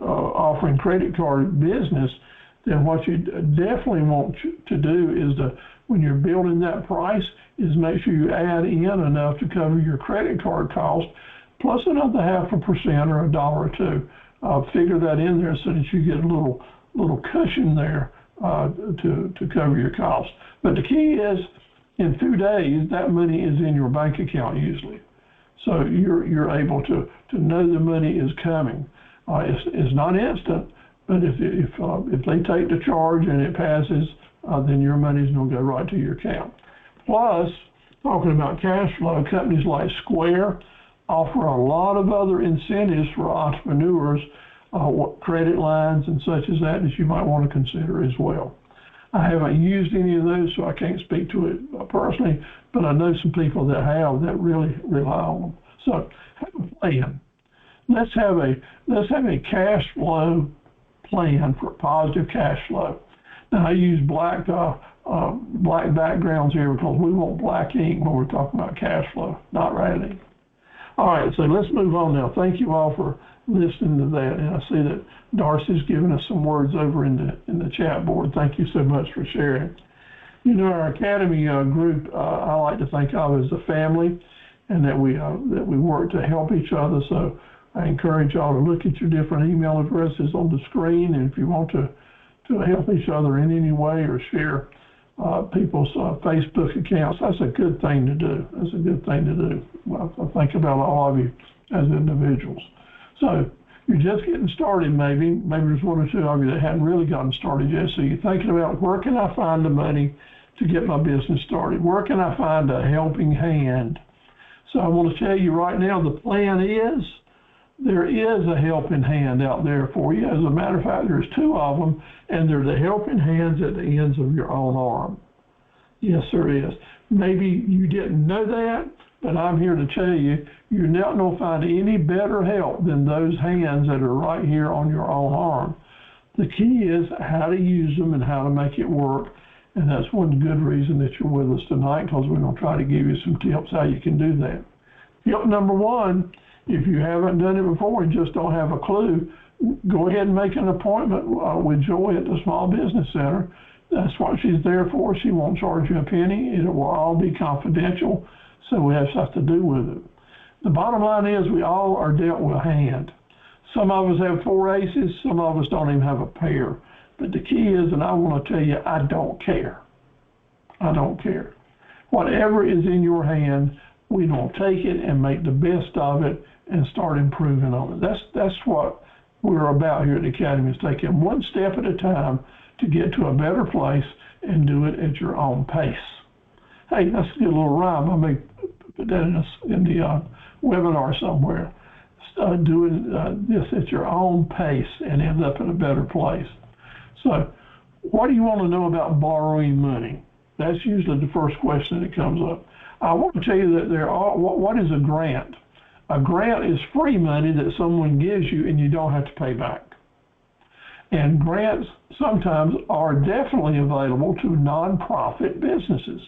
offering credit card business, then what you definitely want to do is when you're building that price is make sure you add in enough to cover your credit card cost plus another 0.5% or $1 or $2. Figure that in there so that you get a little cushion there to cover your costs. But the key is in 2 days that money is in your bank account usually, so you're able to know the money is coming. It's not instant. But if they take the charge and it passes, then your money's going to go right to your account. Plus, talking about cash flow, companies like Square offer a lot of other incentives for entrepreneurs, credit lines and such as that you might want to consider as well. I haven't used any of those, so I can't speak to it personally, but I know some people that have that really rely on them. So have a plan. Let's have a cash flow plan for positive cash flow. Now I use black backgrounds here because we want black ink when we're talking about cash flow, not red ink. All right, so let's move on now. Thank you all for listening to that, and I see that Darcy's given us some words over in the chat board. Thank you so much for sharing. You know, our Academy group, I like to think of as a family, and that we work to help each other. So I encourage y'all to look at your different email addresses on the screen, and if you want to help each other in any way or share people's Facebook accounts, that's a good thing to do. That's a good thing to do. Well, I think about all of you as individuals. So you're just getting started maybe there's one or two of you that hadn't really gotten started yet, so you're thinking about where can I find the money to get my business started? Where can I find a helping hand? So I want to tell you right now, the plan is there is a helping hand out there for you. As a matter of fact, there's 2 of them, and they're the helping hands at the ends of your own arm. Yes, there is. Maybe you didn't know that, but I'm here to tell you, you're not going to find any better help than those hands that are right here on your own arm. The key is how to use them and how to make it work, and that's one good reason that you're with us tonight, because we're going to try to give you some tips how you can do that. Tip number 1, if you haven't done it before and just don't have a clue, go ahead and make an appointment with Joy at the Small Business Center. That's what she's there for. She won't charge you a penny. It will all be confidential, so we have stuff to do with it. The bottom line is we all are dealt with a hand. Some of us have 4 aces. Some of us don't even have a pair. But the key is, and I want to tell you, I don't care. I don't care. Whatever is in your hand, we don't take it and make the best of it and start improving on it. That's what we're about here at the Academy, is taking one step at a time to get to a better place and do it at your own pace. Hey, that's a good little rhyme. I may put that in the webinar somewhere. doing this at your own pace and end up in a better place. So, what do you want to know about borrowing money? That's usually the first question that comes up. I want to tell you that what is a grant? A grant is free money that someone gives you and you don't have to pay back. And grants sometimes are definitely available to nonprofit businesses.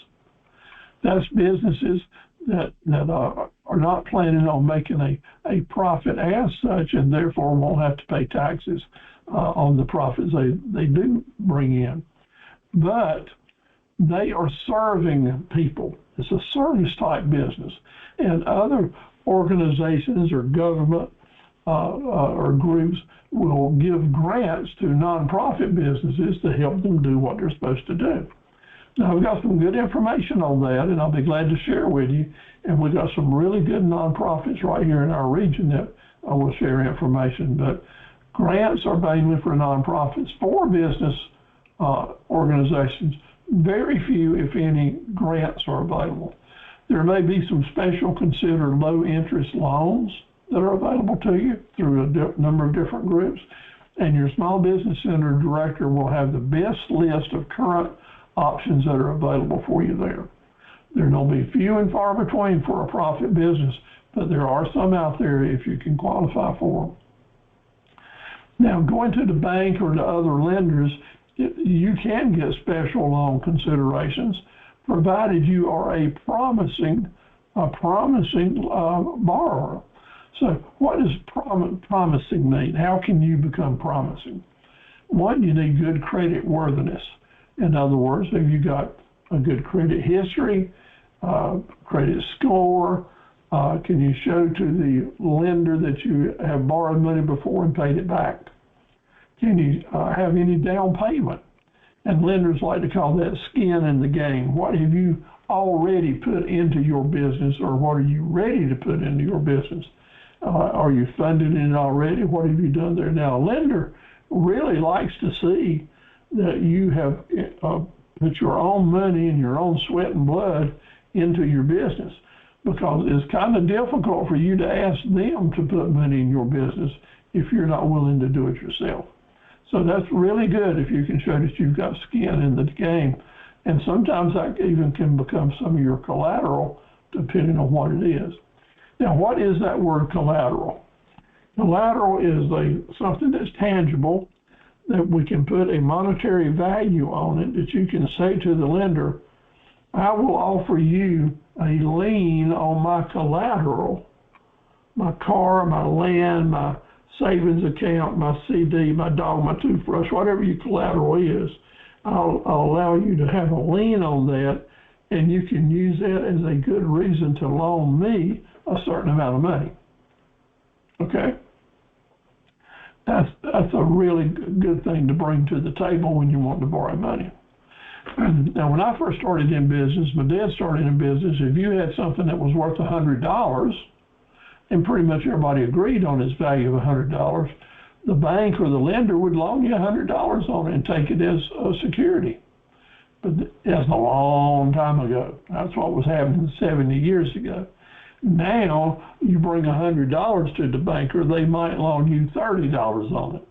That's businesses that are not planning on making a profit as such, and therefore won't have to pay taxes on the profits they do bring in. But they are serving people. It's a service type business. And other organizations or government or groups will give grants to nonprofit businesses to help them do what they're supposed to do. Now, we've got some good information on that, and I'll be glad to share with you. And we've got some really good nonprofits right here in our region that I will share information. But grants are mainly for nonprofits. For business organizations, very few, if any, grants are available. There may be some special considered low interest loans that are available to you through a number of different groups. And your Small Business Center director will have the best list of current options that are available for you there. There will be few and far between for a profit business, but there are some out there if you can qualify for them. Now, going to the bank or to other lenders, you can get special loan considerations, provided you are a promising borrower. So what does promising mean? How can you become promising? One, you need good credit worthiness. In other words, have you got a good credit history, credit score? Can you show to the lender that you have borrowed money before and paid it back? Can you have any down payment? And lenders like to call that skin in the game. What have you already put into your business, or what are you ready to put into your business? Are you funded in it already? What have you done there? Now, a lender really likes to see that you have put your own money and your own sweat and blood into your business, because it's kind of difficult for you to ask them to put money in your business if you're not willing to do it yourself. So that's really good if you can show that you've got skin in the game. And sometimes that even can become some of your collateral, depending on what it is. Now, what is that word collateral? Collateral is something that's tangible, that we can put a monetary value on it, that you can say to the lender, I will offer you a lien on my collateral, my car, my land, my savings account, my CD, my dog, my toothbrush, whatever your collateral is. I'll allow you to have a lien on that, and you can use that as a good reason to loan me a certain amount of money. Okay? That's a really good thing to bring to the table when you want to borrow money. Now, when I first started in business, my dad started in business, if you had something that was worth $100, and pretty much everybody agreed on its value of $100, the bank or the lender would loan you $100 on it and take it as a security. But that's a long time ago. That's what was happening 70 years ago. Now, you bring $100 to the banker, they might loan you $30 on it.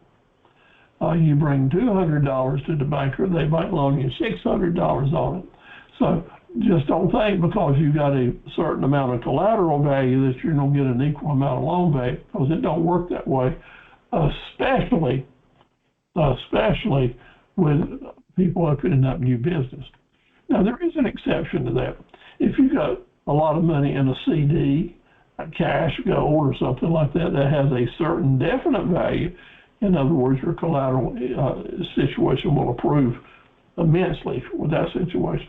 You bring $200 to the banker, they might loan you $600 on it. So just don't think because you got a certain amount of collateral value that you're going to get an equal amount of loan value, because it don't work that way, especially with people opening up new business. Now, there is an exception to that. If you got a lot of money in a CD, a cash, gold, or something like that, that has a certain definite value, in other words, your collateral situation will improve immensely with that situation.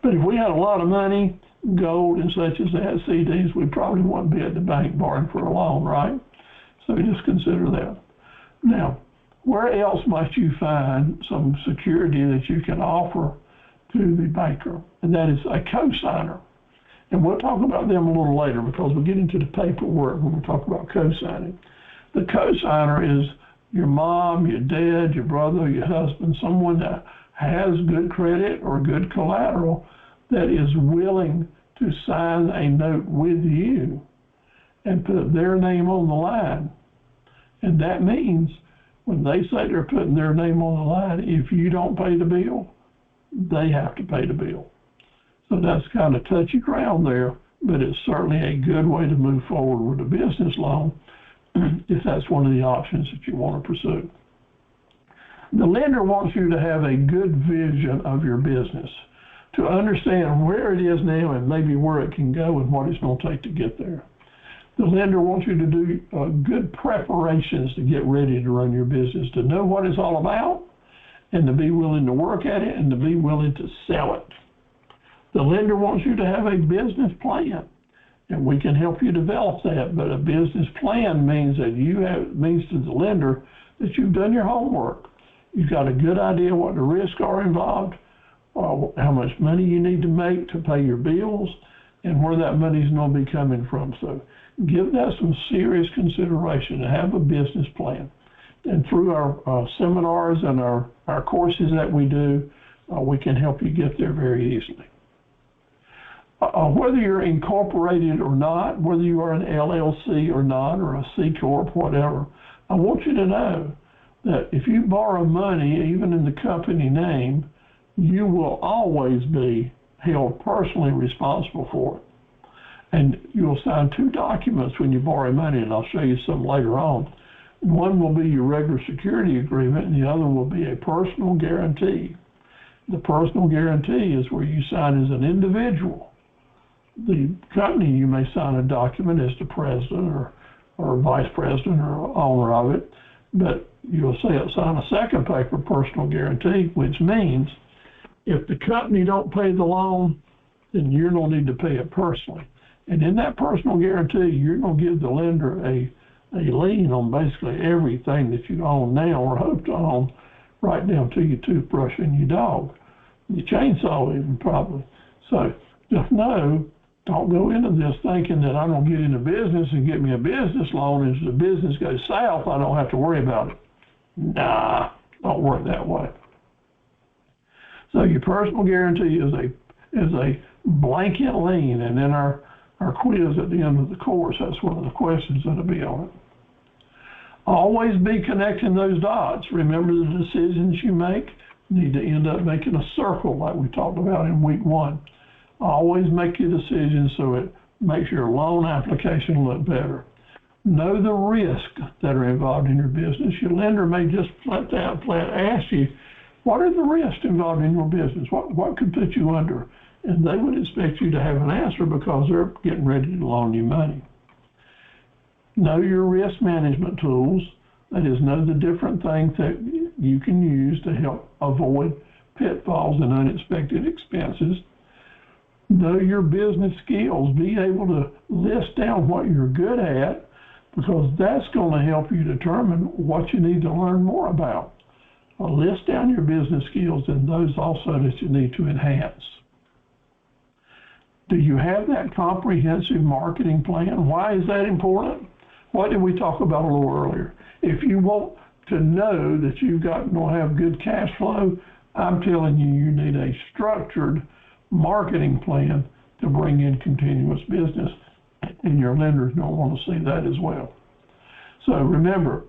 But if we had a lot of money, gold and such as that, CDs, we probably wouldn't be at the bank borrowing for a loan, right? So just consider that. Now, where else might you find some security that you can offer to the banker? And that is a cosigner. And we'll talk about them a little later because we'll get into the paperwork when we talk about cosigning. The cosigner is your mom, your dad, your brother, your husband, someone that has good credit or good collateral that is willing to sign a note with you and put their name on the line. And that means when they say they're putting their name on the line, if you don't pay the bill, they have to pay the bill. So that's kind of touchy ground there, but it's certainly a good way to move forward with a business loan if that's one of the options that you want to pursue. The lender wants you to have a good vision of your business, to understand where it is now and maybe where it can go and what it's going to take to get there. The lender wants you to do good preparations to get ready to run your business, to know what it's all about, and to be willing to work at it and to be willing to sell it. The lender wants you to have a business plan, and we can help you develop that. But a business plan means that means to the lender that you've done your homework. You've got a good idea what the risks are involved, how much money you need to make to pay your bills, and where that money is going to be coming from. So give that some serious consideration to have a business plan. And through our seminars and our courses that we do, we can help you get there very easily. Whether you're incorporated or not, whether you are an LLC or not, or a C Corp, whatever, I want you to know that if you borrow money, even in the company name, you will always be held personally responsible for it. And you'll sign 2 documents when you borrow money, and I'll show you some later on. One will be your regular security agreement, and the other will be a personal guarantee. The personal guarantee is where you sign as an individual. The company, you may sign a document as the president or vice president or owner of it, but you'll sign a second paper, personal guarantee, which means if the company don't pay the loan, then you're going to need to pay it personally. And in that personal guarantee, you're going to give the lender a lien on basically everything that you own now or hope to own, right down to your toothbrush and your dog, your chainsaw even probably. So just know, don't go into this thinking that I'm going to get into business and get me a business loan. As the business goes south, I don't have to worry about it. Nah, don't work that way. So your personal guarantee is a blanket lien, and then our quiz at the end of the course, that's one of the questions that'll be on it. Always be connecting those dots. Remember, the decisions you make need to end up making a circle like we talked about in week 1. Always make your decisions so it makes your loan application look better. Know the risks that are involved in your business. Your lender may just flat ask you, what are the risks involved in your business? What could put you under? And they would expect you to have an answer because they're getting ready to loan you money. Know your risk management tools. That is, know the different things that you can use to help avoid pitfalls and unexpected expenses. Know your business skills. Be able to list down what you're good at, because that's going to help you determine what you need to learn more about. List down your business skills and those also that you need to enhance. Do you have that comprehensive marketing plan? Why is that important? What did we talk about a little earlier? If you want to know that you've got to have good cash flow, I'm telling you, you need a structured marketing plan to bring in continuous business, and your lenders don't want to see that as well. So remember,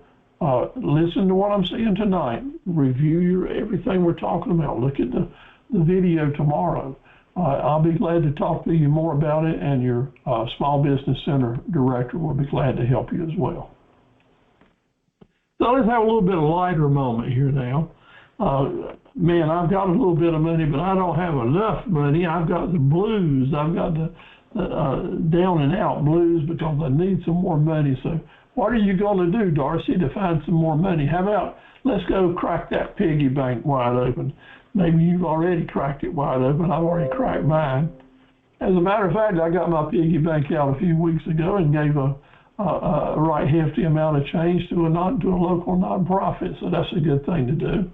listen to what I'm saying tonight. Review everything we're talking about. Look at the video tomorrow. I'll be glad to talk to you more about it, and your Small Business Center director will be glad to help you as well. So let's have a little bit of lighter moment here now. Man, I've got a little bit of money, but I don't have enough money. I've got the blues. I've got the down and out blues because I need some more money. So what are you going to do, Darcy, to find some more money? How about let's go crack that piggy bank wide open? Maybe you've already cracked it wide open. I've already cracked mine. As a matter of fact, I got my piggy bank out a few weeks ago and gave a right hefty amount of change to a local nonprofit. So that's a good thing to do.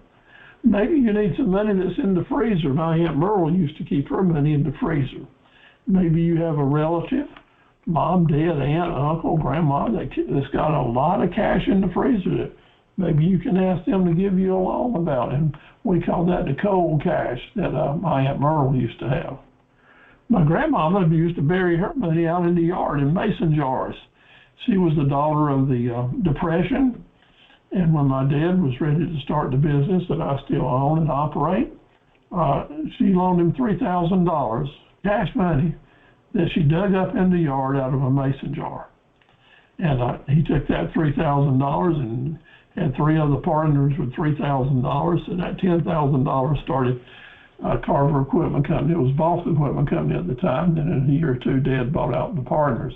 Maybe you need some money that's in the freezer. My Aunt Merle used to keep her money in the freezer. Maybe you have a relative, mom, dad, aunt, uncle, grandma, that's got a lot of cash in the freezer that maybe you can ask them to give you a loan about. And we call that the cold cash that my Aunt Merle used to have. My grandmama used to bury her money out in the yard in mason jars. She was the daughter of the Depression, and when my dad was ready to start the business that I still own and operate, she loaned him $3,000 cash money that she dug up in the yard out of a mason jar. And he took that $3,000 and had three other partners with $3,000. So that $10,000 started Carver Equipment Company. It was Boss Equipment Company at the time. Then in a year or two, Dad bought out the partners.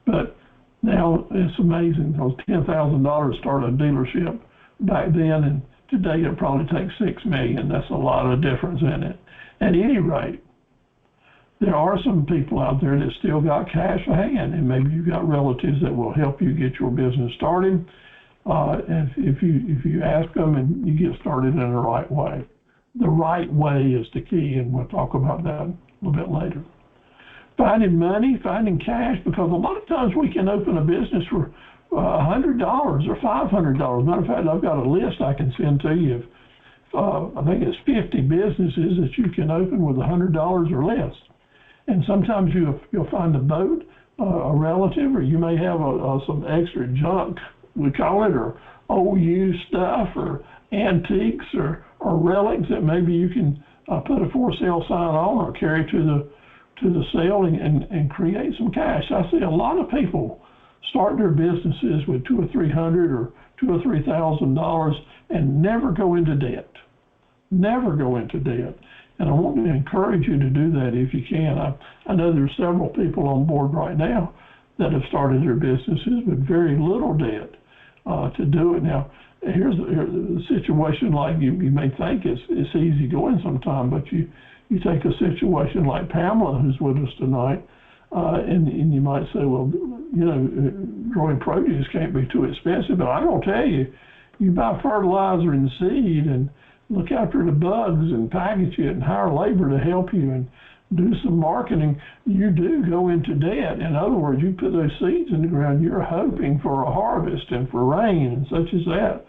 But now it's amazing. Those $10,000 started a dealership back then, and today it probably takes $6 million. That's a lot of difference in it. At any rate, there are some people out there that still got cash for hand, and maybe you've got relatives that will help you get your business started. And if you ask them and you get started in the right way. The right way is the key, and we'll talk about that a little bit later. Finding money, finding cash, because a lot of times we can open a business for $100 or $500. Matter of fact, I've got a list I can send to you. I think it's 50 businesses that you can open with $100 or less. And sometimes you'll find a boat, a relative, or you may have some extra junk, we call it, or old used stuff, or antiques, or relics that maybe you can put a for sale sign on or carry to the sale and create some cash. I see a lot of people start their businesses with $200 or $300 or $2,000 or $3,000 and never go into debt. Never go into debt. And I want to encourage you to do that if you can. I know there's several people on board right now that have started their businesses with very little debt to do it. Now, here's a situation like you may think it's easy going sometime, but you take a situation like Pamela, who's with us tonight, and you might say, well, growing produce can't be too expensive. But I'm going to tell you, you buy fertilizer and seed and look after the bugs and package it and hire labor to help you and do some marketing, you do go into debt. In other words, you put those seeds in the ground, you're hoping for a harvest and for rain and such as that.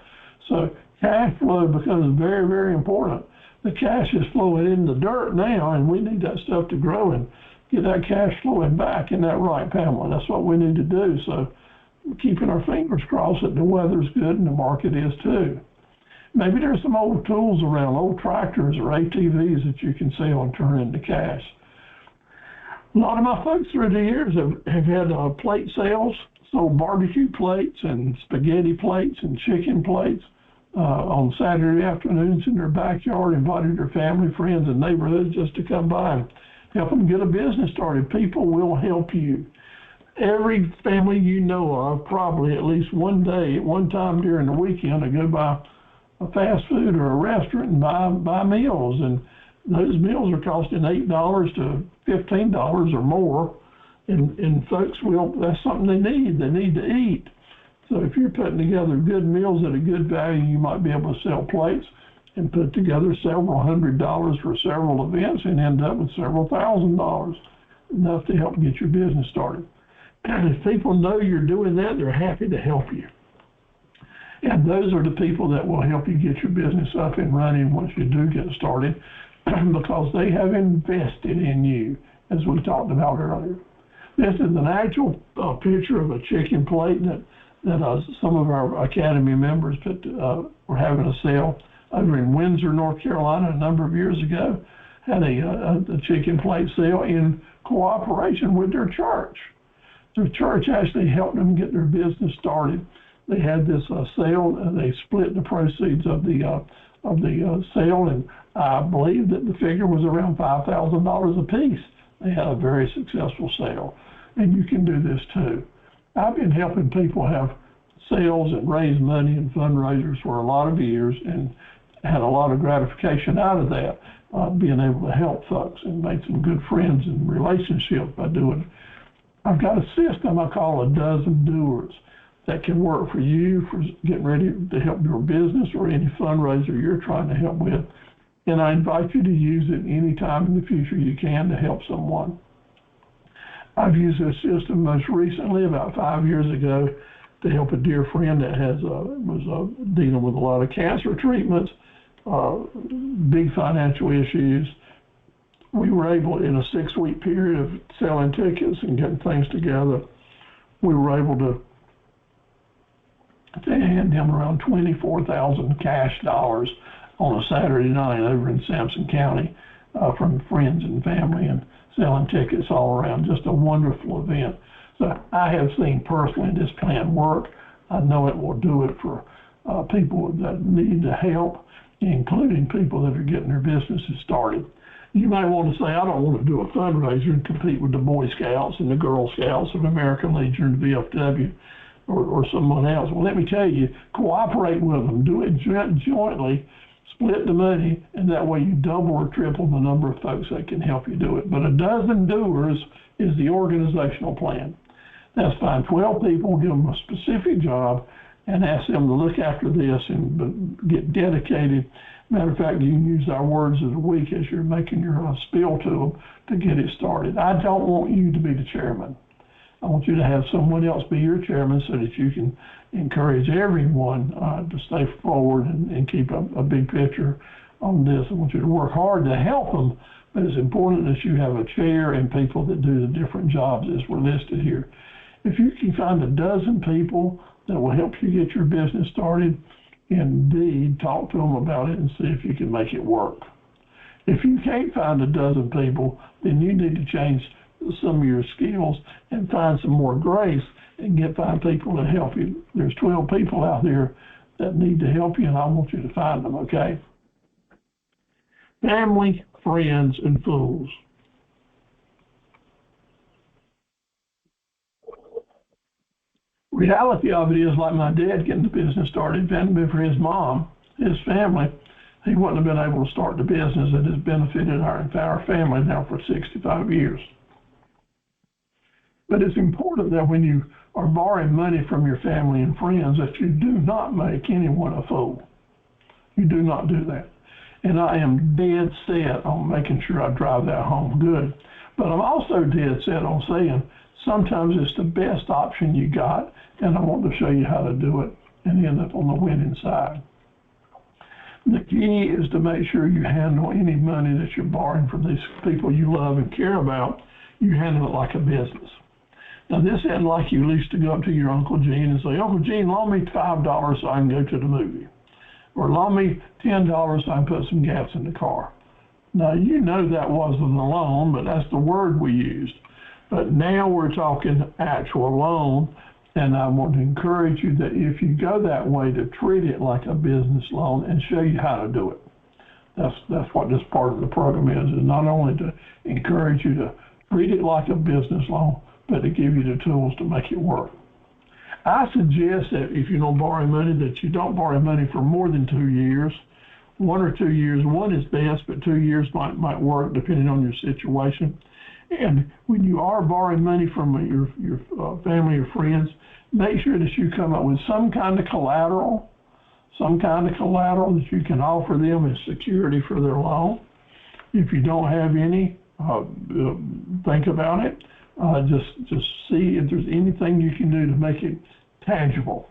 So cash flow becomes very, very important. The cash is flowing in the dirt now, and we need that stuff to grow and get that cash flowing back. Isn't that right, Pamela? That's what we need to do. So keeping our fingers crossed that the weather's good and the market is too. Maybe there's some old tools around, old tractors or ATVs that you can sell and turn into cash. A lot of my folks through the years have had plate sales, sold barbecue plates and spaghetti plates and chicken plates on Saturday afternoons in their backyard, invited their family, friends, and neighborhoods just to come by and help them get a business started. People will help you. Every family you know of, probably at least one day, at one time during the weekend, to go by a fast food or a restaurant and buy meals, and those meals are costing $8 to $15 or more, and folks that's something they need to eat. So if you're putting together good meals at a good value, you might be able to sell plates and put together several $100s for several events and end up with several $1,000s, enough to help get your business started. And if people know you're doing that, they're happy to help you. And those are the people that will help you get your business up and running once you do get started, because they have invested in you, as we talked about earlier. This is an actual picture of a chicken plate that some of our Academy members were having a sale over in Windsor, North Carolina, a number of years ago. Had a chicken plate sale in cooperation with their church. Their church actually helped them get their business started. They had this sale, and they split the proceeds of the sale, and I believe that the figure was around $5,000 a piece. They had a very successful sale, and you can do this too. I've been helping people have sales and raise money and fundraisers for a lot of years, and had a lot of gratification out of that, being able to help folks and make some good friends and relationships by doing it. I've got a system I call a dozen doers that can work for you for getting ready to help your business or any fundraiser you're trying to help with. And I invite you to use it any time in the future you can to help someone. I've used this system most recently, about 5 years ago, to help a dear friend that was dealing with a lot of cancer treatments, big financial issues. We were able, in a 6-week period of selling tickets and getting things together, we were able to hand him around 24,000 cash dollars on a Saturday night over in Sampson County from friends and family, and selling tickets all around. Just a wonderful event. So I have seen personally this plan work. I know it will do it for people that need the help, including people that are getting their businesses started. You might want to say, I don't want to do a fundraiser and compete with the Boy Scouts and the Girl Scouts of American Legion and the VFW or someone else. Well, let me tell you, cooperate with them. Do it jointly, split the money, and that way you double or triple the number of folks that can help you do it. But a dozen doers is the organizational plan. That's find 12 people, give them a specific job, and ask them to look after this and get dedicated. Matter of fact, you can use our words of the week as you're making your spiel to them to get it started. I don't want you to be the chairman. I want you to have someone else be your chairman so that you can encourage everyone to stay forward and keep a big picture on this. I want you to work hard to help them, but it's important that you have a chair and people that do the different jobs as were listed here. If you can find a dozen people that will help you get your business started, indeed, talk to them about it and see if you can make it work. If you can't find a dozen people, then you need to change some of your skills and find some more grace and find people to help you. There's 12 people out there that need to help you, and I want you to find them, okay? Family, friends, and fools. Reality of it is, like my dad getting the business started, if it hadn't been for his mom, his family, he wouldn't have been able to start the business that has benefited our entire family now for 65 years. But it's important that when you are borrowing money from your family and friends that you do not make anyone a fool. You do not do that. And I am dead set on making sure I drive that home good. But I'm also dead set on saying sometimes it's the best option you got, and I want to show you how to do it and end up on the winning side. The key is to make sure you handle any money that you're borrowing from these people you love and care about, you handle it like a business. Now, this isn't like you used to go up to your Uncle Gene and say, Uncle Gene, loan me $5 so I can go to the movie. Or loan me $10 so I can put some gas in the car. Now, you know that wasn't a loan, but that's the word we used. But now we're talking actual loan, and I want to encourage you that if you go that way, to treat it like a business loan and show you how to do it. That's what this part of the program is not only to encourage you to treat it like a business loan, but to give you the tools to make it work. I suggest that if you don't borrow money, that you don't borrow money for more than 2 years. 1 or 2 years, one is best, but 2 years might work depending on your situation. And when you are borrowing money from your family or friends, make sure that you come up with some kind of collateral that you can offer them as security for their loan. If you don't have any, think about it. Just see if there's anything you can do to make it tangible.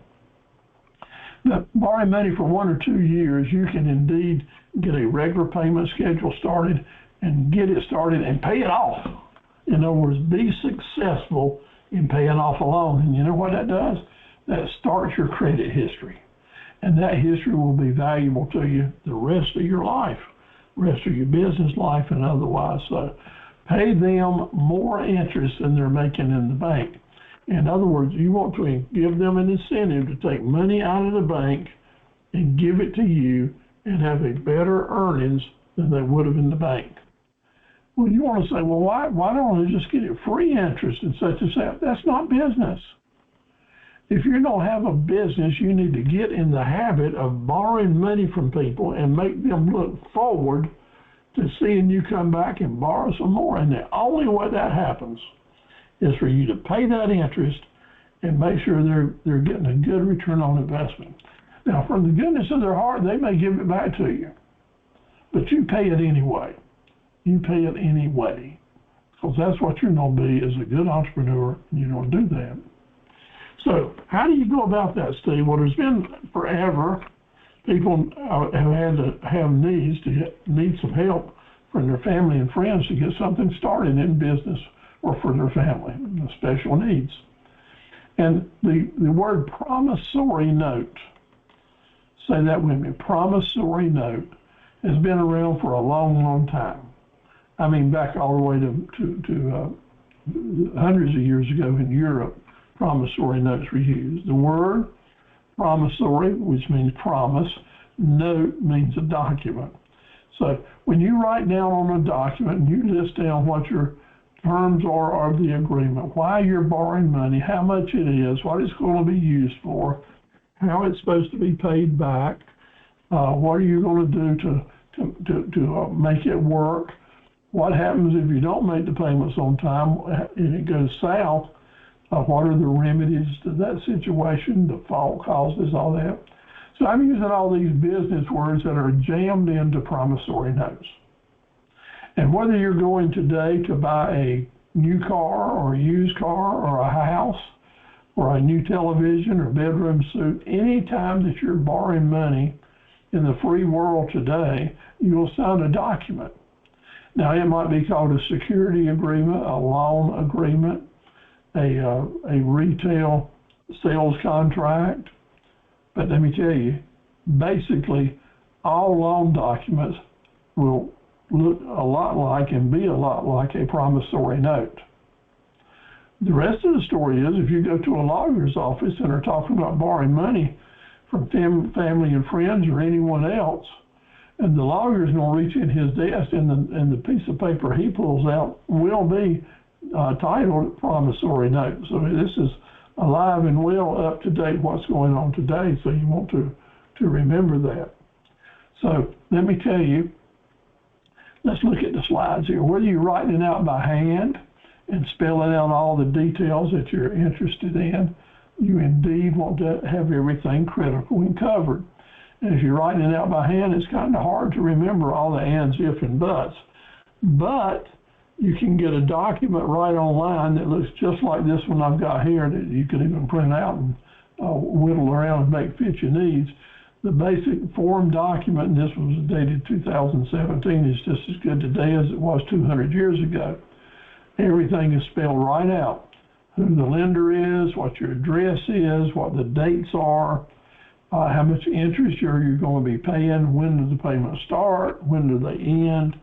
Now, borrowing money for 1 or 2 years, you can indeed get a regular payment schedule started and get it started and pay it off. In other words, be successful in paying off a loan. And you know what that does? That starts your credit history. And that history will be valuable to you the rest of your life, rest of your business life and otherwise. So pay them more interest than they're making in the bank. In other words, you want to give them an incentive to take money out of the bank and give it to you and have a better earnings than they would have in the bank. Well, you want to say, well, why don't I just get it free interest and such and such? That's not business. If you don't have a business, you need to get in the habit of borrowing money from people and make them look forward to seeing you come back and borrow some more. And the only way that happens is for you to pay that interest and make sure they're getting a good return on investment. Now, from the goodness of their heart, they may give it back to you, but you pay it anyway. You pay it anyway, because that's what you're going to be as a good entrepreneur, and you're going to do that. So how do you go about that, Steve? Well, there's been forever people have had to have need some help from their family and friends to get something started in business or for their family, the special needs. And the word promissory note, say that with me, promissory note, has been around for a long, long time. I mean, back all the way to hundreds of years ago in Europe, promissory notes were used. The word promissory, which means promise, note means a document. So when you write down on a document and you list down what your terms are of the agreement, why you're borrowing money, how much it is, what it's going to be used for, how it's supposed to be paid back, what are you going to do to make it work, what happens if you don't make the payments on time and it goes south, what are the remedies to that situation, default causes, all that. So I'm using all these business words that are jammed into promissory notes. And whether you're going today to buy a new car or a used car or a house or a new television or bedroom suite, anytime that you're borrowing money in the free world today, you'll sign a document. Now, it might be called a security agreement, a loan agreement, a retail sales contract. But let me tell you, basically, all loan documents will look a lot like and be a lot like a promissory note. The rest of the story is if you go to a lawyer's office and are talking about borrowing money from family and friends or anyone else, and the lawyer's going to reach in his desk and the piece of paper he pulls out will be titled promissory note. So this is alive and well, up to date, what's going on today, so you want to remember that. So let me tell you, let's look at the slides here. Whether you're writing it out by hand and spelling out all the details that you're interested in, you indeed want to have everything critical and covered. And if you're writing it out by hand, it's kind of hard to remember all the ands, if, and buts. But you can get a document right online that looks just like this one I've got here that you can even print out and whittle around and make fit your needs. The basic form document, and this was dated 2017, is just as good today as it was 200 years ago. Everything is spelled right out. Who the lender is, what your address is, what the dates are, how much interest you're going to be paying, when do the payments start, when do they end,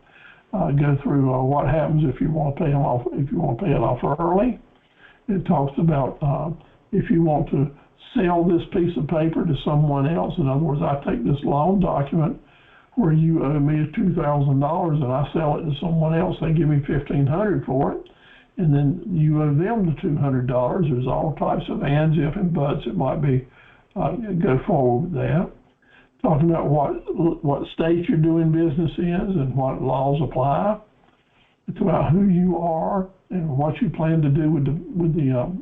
go through what happens if you want to pay them off, if you want to pay it off early. It talks about if you want to sell this piece of paper to someone else. In other words, I take this loan document where you owe me $2,000 and I sell it to someone else, they give me $1,500 for it, and then you owe them the $200. There's all types of ands, if, and buts. It might be go forward with that. Talking about what state you're doing business in and what laws apply. It's about who you are and what you plan to do with the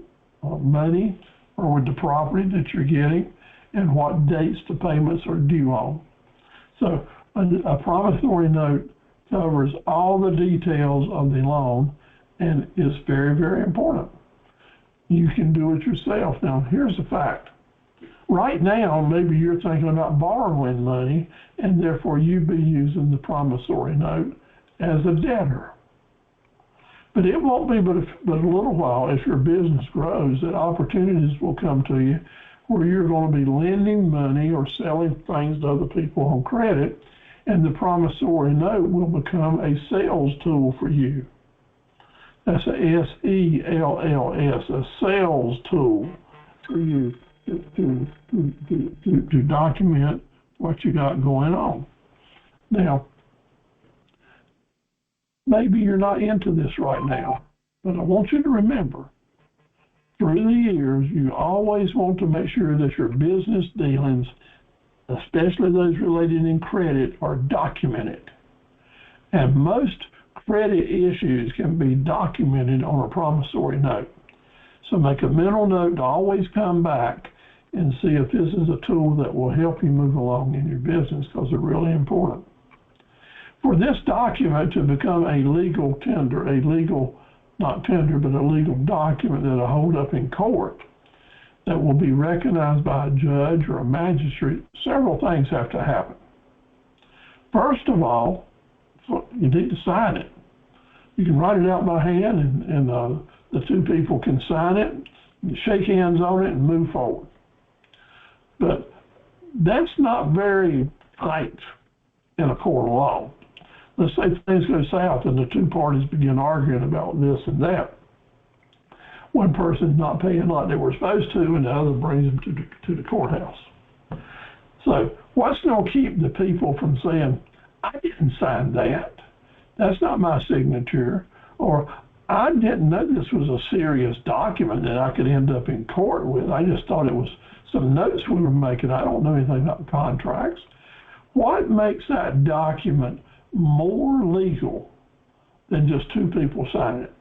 money or with the property that you're getting, and what dates the payments are due on. So a promissory note covers all the details of the loan and is very, very important. You can do it yourself. Now, here's the fact. Right now, maybe you're thinking about borrowing money, and therefore you'd be using the promissory note as a debtor. But it won't be but a little while, as your business grows, that opportunities will come to you where you're going to be lending money or selling things to other people on credit, and the promissory note will become a sales tool for you. That's a SELLS, a sales tool for you to document what you got going on. Now, maybe you're not into this right now, but I want you to remember, through the years, you always want to make sure that your business dealings, especially those related in credit, are documented. And most credit issues can be documented on a promissory note. So make a mental note to always come back and see if this is a tool that will help you move along in your business, because they're really important. For this document to become a legal tender, not tender, but a legal document that'll hold up in court, that will be recognized by a judge or a magistrate, several things have to happen. First of all, you need to sign it. You can write it out by hand, and the two people can sign it. shake hands on it and move forward. But that's not very tight in a court of law. Let's say things go south and the two parties begin arguing about this and that. One person's not paying like they were supposed to, and the other brings them to the courthouse. So what's going to keep the people from saying, I didn't sign that, that's not my signature, or I didn't know this was a serious document that I could end up in court with. I just thought it was some notes we were making. I don't know anything about contracts. What makes that document more legal than just two people signing it?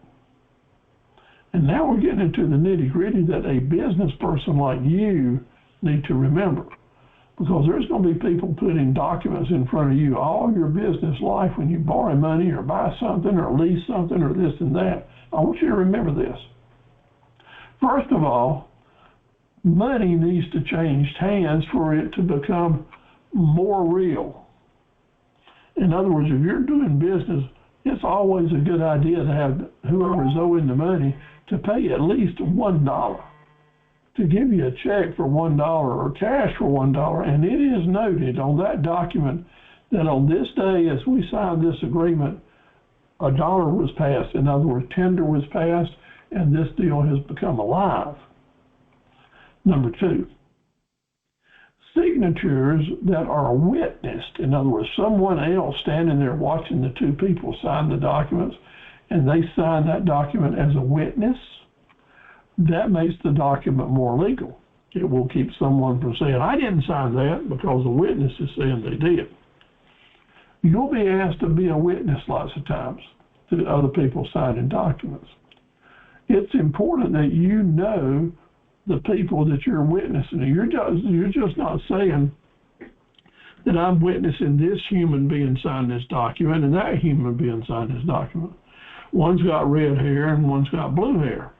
And now we're getting into the nitty-gritty that a business person like you need to remember, because there's going to be people putting documents in front of you all your business life when you borrow money or buy something or lease something or this and that. I want you to remember this. First of all, money needs to change hands for it to become more real. In other words, if you're doing business, it's always a good idea to have whoever is owing the money to pay at least $1, to give you a check for $1 or cash for $1. And it is noted on that document that on this day, as we signed this agreement, $1 was passed. In other words, tender was passed, and this deal has become alive. Number two, signatures that are witnessed. In other words, someone else standing there watching the two people sign the documents, and they sign that document as a witness, that makes the document more legal. It will keep someone from saying, I didn't sign that, because the witness is saying they did. You'll be asked to be a witness lots of times to other people signing documents. It's important that you know the people that you're witnessing. You're just not saying that I'm witnessing this human being sign this document and that human being sign this document. One's got red hair and one's got blue hair.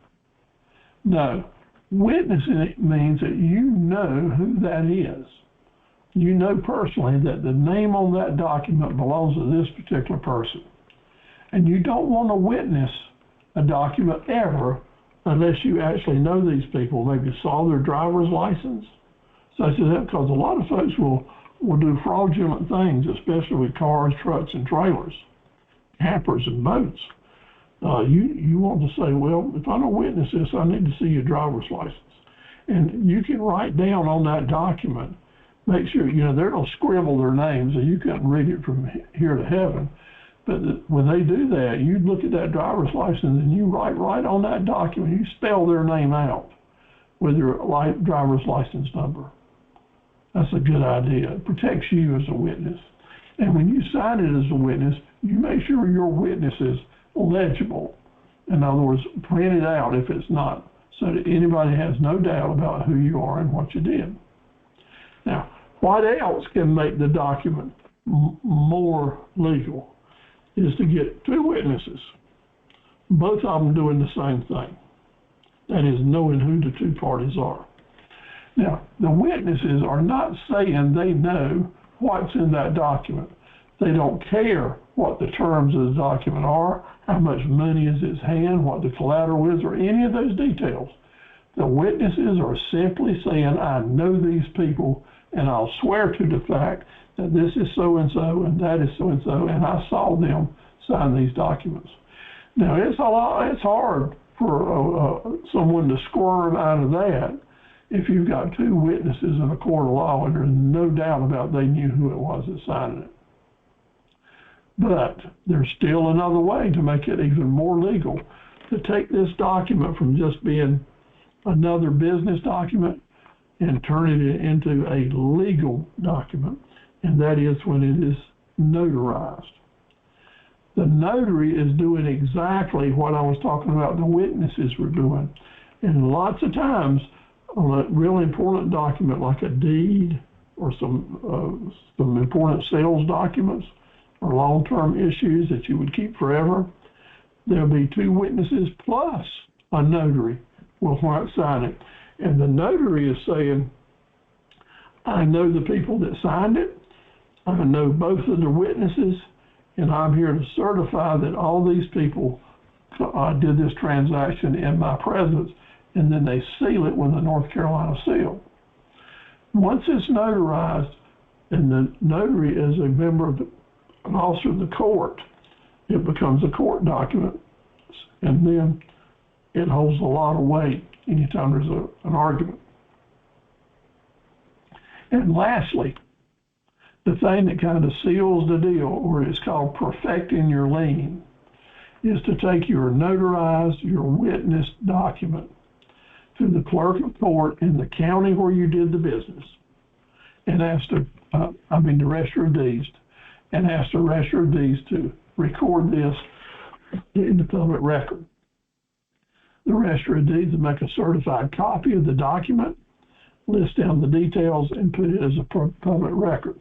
No, witnessing it means that you know who that is. You know personally that the name on that document belongs to this particular person. And you don't want to witness a document ever unless you actually know these people, maybe saw their driver's license, such as that, because a lot of folks will do fraudulent things, especially with cars, trucks, and trailers, campers, and boats. You want to say, well, if I don't witness this, I need to see your driver's license. And you can write down on that document, make sure, they're going to scribble their names, so you couldn't read it from here to heaven. But when they do that, you look at that driver's license and you write right on that document, you spell their name out with your driver's license number. That's a good idea. It protects you as a witness. And when you sign it as a witness, you make sure your witness is legible. In other words, print it out if it's not, so that anybody has no doubt about who you are and what you did. Now, what else can make the document more legal is to get two witnesses, both of them doing the same thing. That is, knowing who the two parties are. Now, the witnesses are not saying they know what's in that document. They don't care what the terms of the document are, how much money is in its hand, what the collateral is, or any of those details. The witnesses are simply saying, I know these people, and I'll swear to the fact that this is so-and-so and that is so-and-so, and I saw them sign these documents. Now, it's hard for someone to squirm out of that if you've got two witnesses in a court of law and there's no doubt about they knew who it was that signed it. But there's still another way to make it even more legal, to take this document from just being another business document and turning it into a legal document, and that is when it is notarized. The notary is doing exactly what I was talking about the witnesses were doing. And lots of times, on a really important document like a deed or some important sales documents or long-term issues that you would keep forever, there'll be two witnesses plus a notary will sign it. And the notary is saying, I know the people that signed it, I know both of the witnesses, and I'm here to certify that all these people did this transaction in my presence, and then they seal it with a North Carolina seal. Once it's notarized, and the notary is a member of an officer of the court, it becomes a court document, and then it holds a lot of weight anytime there's an argument. And lastly, the thing that kind of seals the deal, or it's called perfecting your lien, is to take your notarized, your witness document to the clerk of court in the county where you did the business, and ask the register of deeds, and ask the register of deeds to record this in the public record. The register of deeds will make a certified copy of the document, list down the details, and put it as a public record.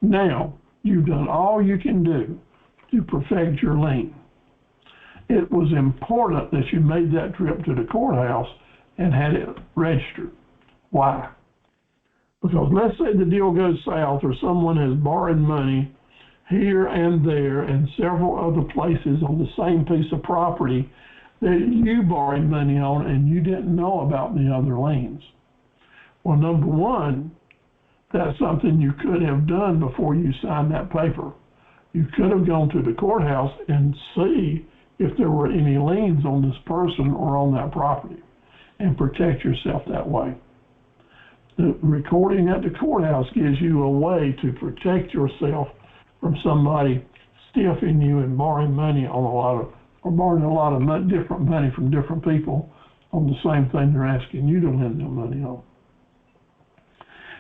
Now, you've done all you can do to perfect your lien. It was important that you made that trip to the courthouse and had it registered. Why? Because let's say the deal goes south, or someone has borrowed money here and there and several other places on the same piece of property that you borrowed money on and you didn't know about the other liens. Well, number one, that's something you could have done before you signed that paper. You could have gone to the courthouse and see if there were any liens on this person or on that property, and protect yourself that way. The recording at the courthouse gives you a way to protect yourself from somebody stiffing you and borrowing money borrowing a lot of different money from different people on the same thing they're asking you to lend them money on.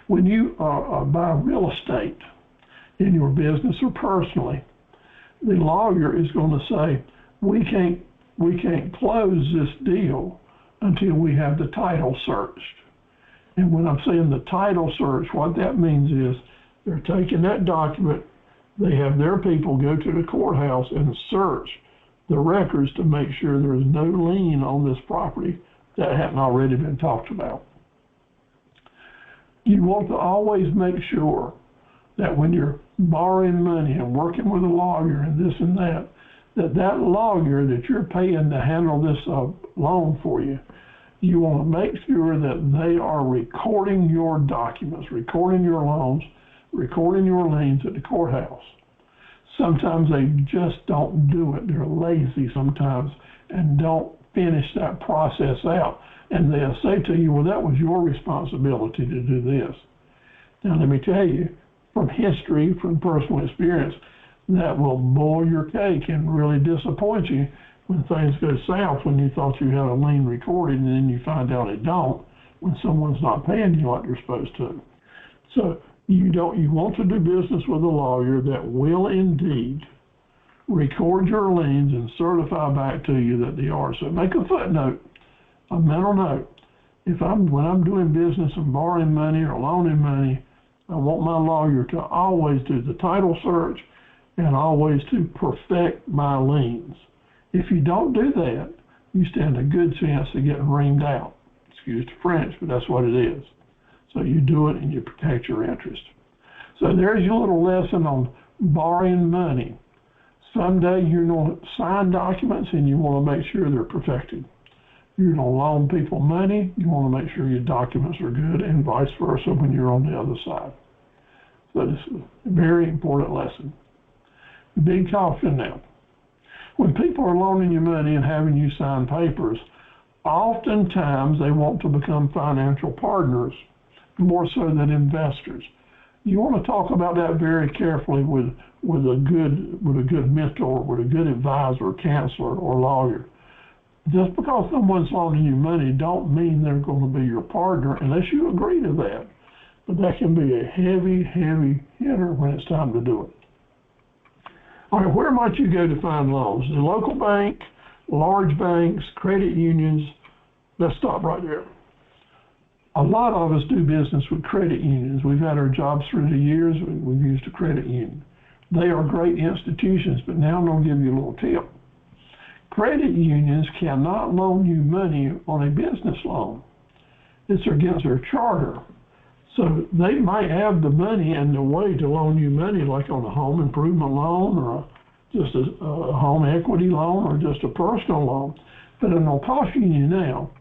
When you buy real estate in your business or personally, the lawyer is going to say, we can't close this deal until we have the title searched. And when I'm saying the title search, what that means is they're taking that document, they have their people go to the courthouse and search the records to make sure there's no lien on this property that hadn't already been talked about. You want to always make sure that when you're borrowing money and working with a lawyer and this and that, that lawyer that you're paying to handle this loan for you, you want to make sure that they are recording your documents, recording your loans, recording your liens at the courthouse. Sometimes they just don't do it. They're lazy sometimes and don't finish that process out. And they'll say to you, well, that was your responsibility to do this. Now, let me tell you, from history, from personal experience, that will boil your cake and really disappoint you when things go south, when you thought you had a lien recorded and then you find out it don't, when someone's not paying you like they're supposed to. So you want to do business with a lawyer that will indeed record your liens and certify back to you that they are. So make a footnote, a mental note. When I'm doing business and borrowing money or loaning money, I want my lawyer to always do the title search and always to perfect my liens. If you don't do that, you stand a good chance of getting reamed out. Excuse the French, but that's what it is. So you do it and you protect your interest. So there's your little lesson on borrowing money. Someday you're going to sign documents and you want to make sure they're perfected. You're going to loan people money, you want to make sure your documents are good, and vice versa when you're on the other side. So this is a very important lesson. Big caution now. When people are loaning you money and having you sign papers, oftentimes they want to become financial partners more so than investors. You want to talk about that very carefully with a good mentor, with a good advisor, counselor, or lawyer. Just because someone's loaning you money don't mean they're going to be your partner unless you agree to that. But that can be a heavy, heavy hitter when it's time to do it. All right, where might you go to find loans? The local bank, large banks, credit unions. Let's stop right there. A lot of us do business with credit unions. We've had our jobs through the years. We've used a credit union. They are great institutions, but now I'm going to give you a little tip. Credit unions cannot loan you money on a business loan. It's against their charter. So they might have the money and the way to loan you money, like on a home improvement loan or just a home equity loan or just a personal loan. But I'm going to caution you now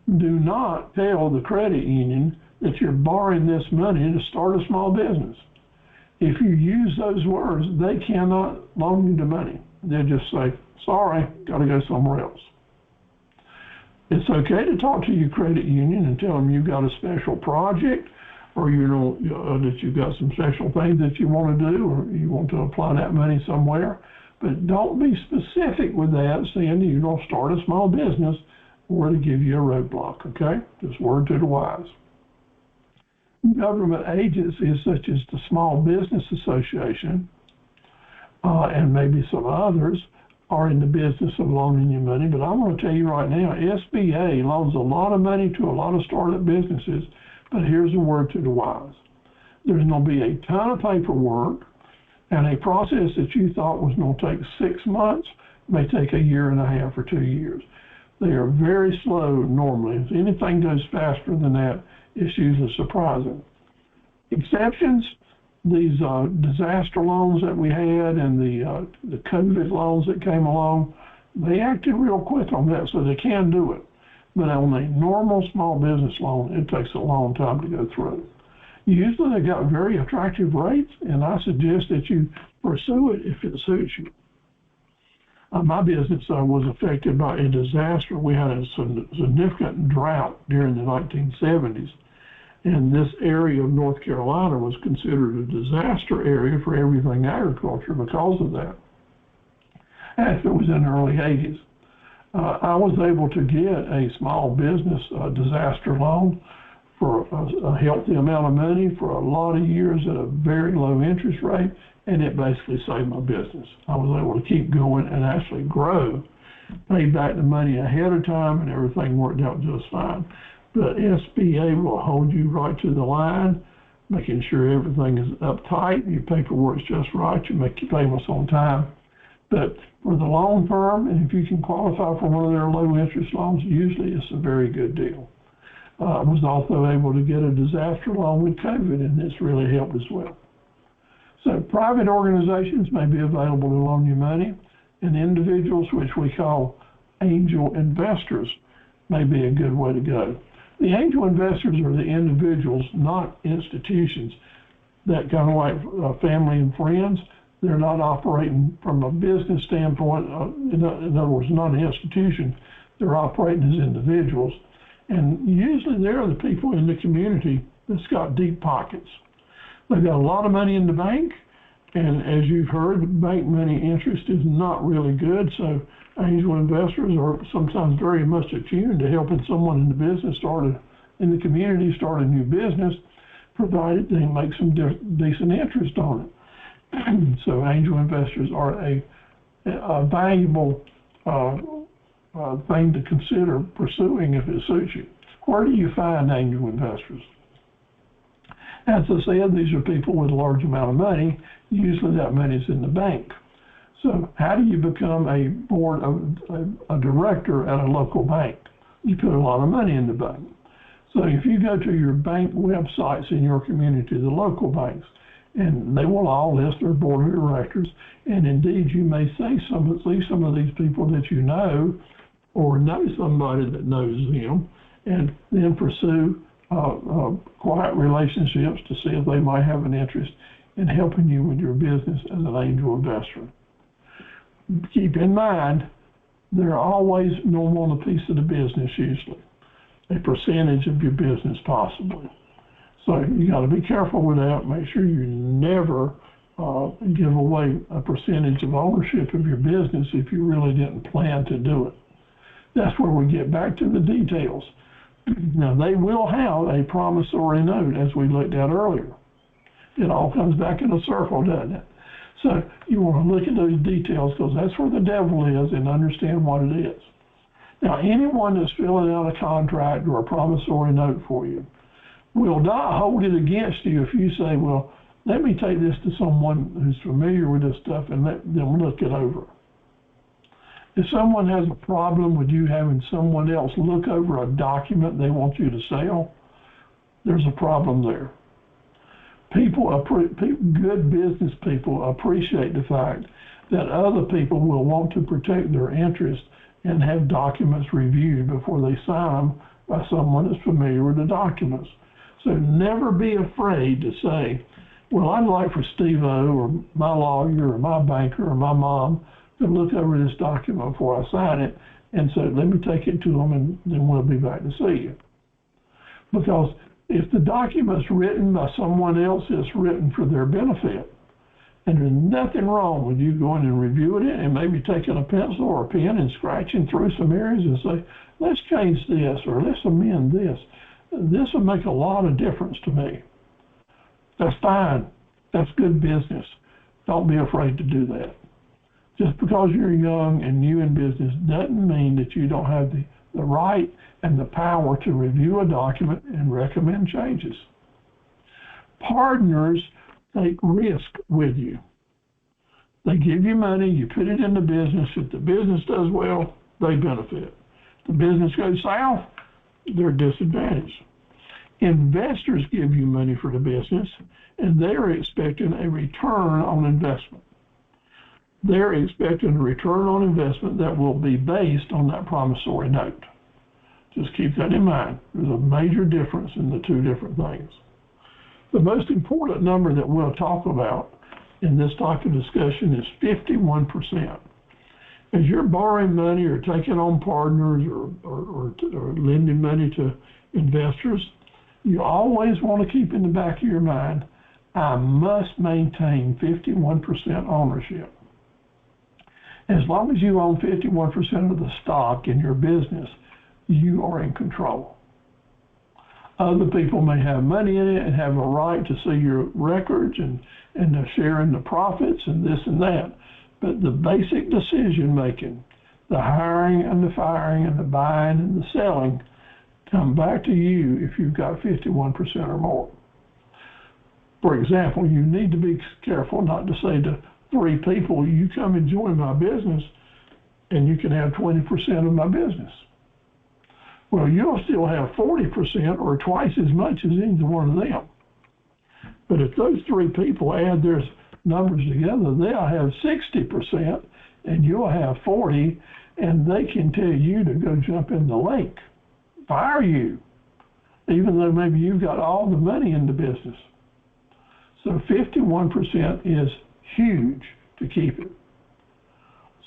Do not tell the credit union that you're borrowing this money to start a small business. If you use those words, they cannot loan you the money. They'll just say, sorry, got to go somewhere else. It's okay to talk to your credit union and tell them you've got a special project, or that you've got some special things that you want to do, or you want to apply that money somewhere. But don't be specific with that, saying that you're going to start a small business or to give you a roadblock, okay? Just word to the wise. Government agencies such as the Small Business Association and maybe some others are in the business of loaning you money, but I'm going to tell you right now, SBA loans a lot of money to a lot of startup businesses, but here's a word to the wise. There's going to be a ton of paperwork, and a process that you thought was going to take 6 months may take a year and a half or 2 years. They are very slow normally. If anything goes faster than that, it's usually surprising. Exceptions, these disaster loans that we had and the COVID loans that came along, they acted real quick on that, so they can do it. But on a normal small business loan, it takes a long time to go through. Usually they got very attractive rates, and I suggest that you pursue it if it suits you. My business was affected by a disaster. We had a significant drought during the 1970s, and this area of North Carolina was considered a disaster area for everything agriculture because of that. Actually, it was in the early 80s. I was able to get a small business disaster loan for a healthy amount of money for a lot of years at a very low interest rate, and it basically saved my business. I was able to keep going and actually grow, pay back the money ahead of time, and everything worked out just fine. But SBA will hold you right to the line, making sure everything is uptight, your paperwork's just right, you make your payments on time. But for the loan firm, and if you can qualify for one of their low interest loans, usually it's a very good deal. I was also able to get a disaster loan with COVID, and it's really helped as well. So private organizations may be available to loan you money, and individuals, which we call angel investors, may be a good way to go. The angel investors are the individuals, not institutions, that kind of like family and friends. They're not operating from a business standpoint. In other words, not an institution. They're operating as individuals. And usually they're the people in the community that's got deep pockets. They've got a lot of money in the bank, and as you've heard, bank money interest is not really good, so angel investors are sometimes very much attuned to helping someone in the business in the community start a new business, provided they make some decent interest on it. So angel investors are a valuable thing to consider pursuing if it suits you. Where do you find angel investors? As I said, these are people with a large amount of money. Usually that money is in the bank. So how do you become a director at a local bank? You put a lot of money in the bank. So if you go to your bank websites in your community, the local banks, and they will all list their board of directors, and indeed you may see some of these people that you know, or know somebody that knows them, and then pursue quiet relationships to see if they might have an interest in helping you with your business as an angel investor. Keep in mind, they're always going to want a piece of the business usually, a percentage of your business possibly. So you got to be careful with that. Make sure you never give away a percentage of ownership of your business if you really didn't plan to do it. That's where we get back to the details. Now, they will have a promissory note, as we looked at earlier. It all comes back in a circle, doesn't it? So you want to look at those details, because that's where the devil is, and understand what it is. Now, anyone that's filling out a contract or a promissory note for you will not hold it against you if you say, well, let me take this to someone who's familiar with this stuff and let them look it over. If someone has a problem with you having someone else look over a document they want you to sell, there's a problem there. Good business people appreciate the fact that other people will want to protect their interests and have documents reviewed before they sign them by someone that's familiar with the documents. So never be afraid to say, well, I'd like for Steve-O or my lawyer or my banker or my mom to look over this document before I sign it and say, let me take it to them and then we'll be back to see you. Because if the document's written by someone else, it's written for their benefit. And there's nothing wrong with you going and reviewing it and maybe taking a pencil or a pen and scratching through some areas and say, let's change this or let's amend this. This will make a lot of difference to me. That's fine. That's good business. Don't be afraid to do that. Just because you're young and new in business doesn't mean that you don't have the right and the power to review a document and recommend changes. Partners take risk with you. They give you money, you put it in the business. If the business does well, they benefit. If the business goes south, they're disadvantaged. Investors give you money for the business, and they're expecting a return on investment. They're expecting a return on investment that will be based on that promissory note. Just keep that in mind. There's a major difference in the two different things. The most important number that we'll talk about in this type of discussion is 51%. As you're borrowing money or taking on partners or lending money to investors, you always want to keep in the back of your mind, I must maintain 51% ownership. As long as you own 51% of the stock in your business, you are in control. Other people may have money in it and have a right to see your records and to share in the profits and this and that. But the basic decision making, the hiring and the firing and the buying and the selling, come back to you if you've got 51% or more. For example, you need to be careful not to say to 3 people, you come and join my business and you can have 20% of my business. Well, you'll still have 40% or twice as much as either one of them. But if those 3 people add their numbers together, they'll have 60% and you'll have 40%, and they can tell you to go jump in the lake, fire you, even though maybe you've got all the money in the business. So 51% is huge to keep it.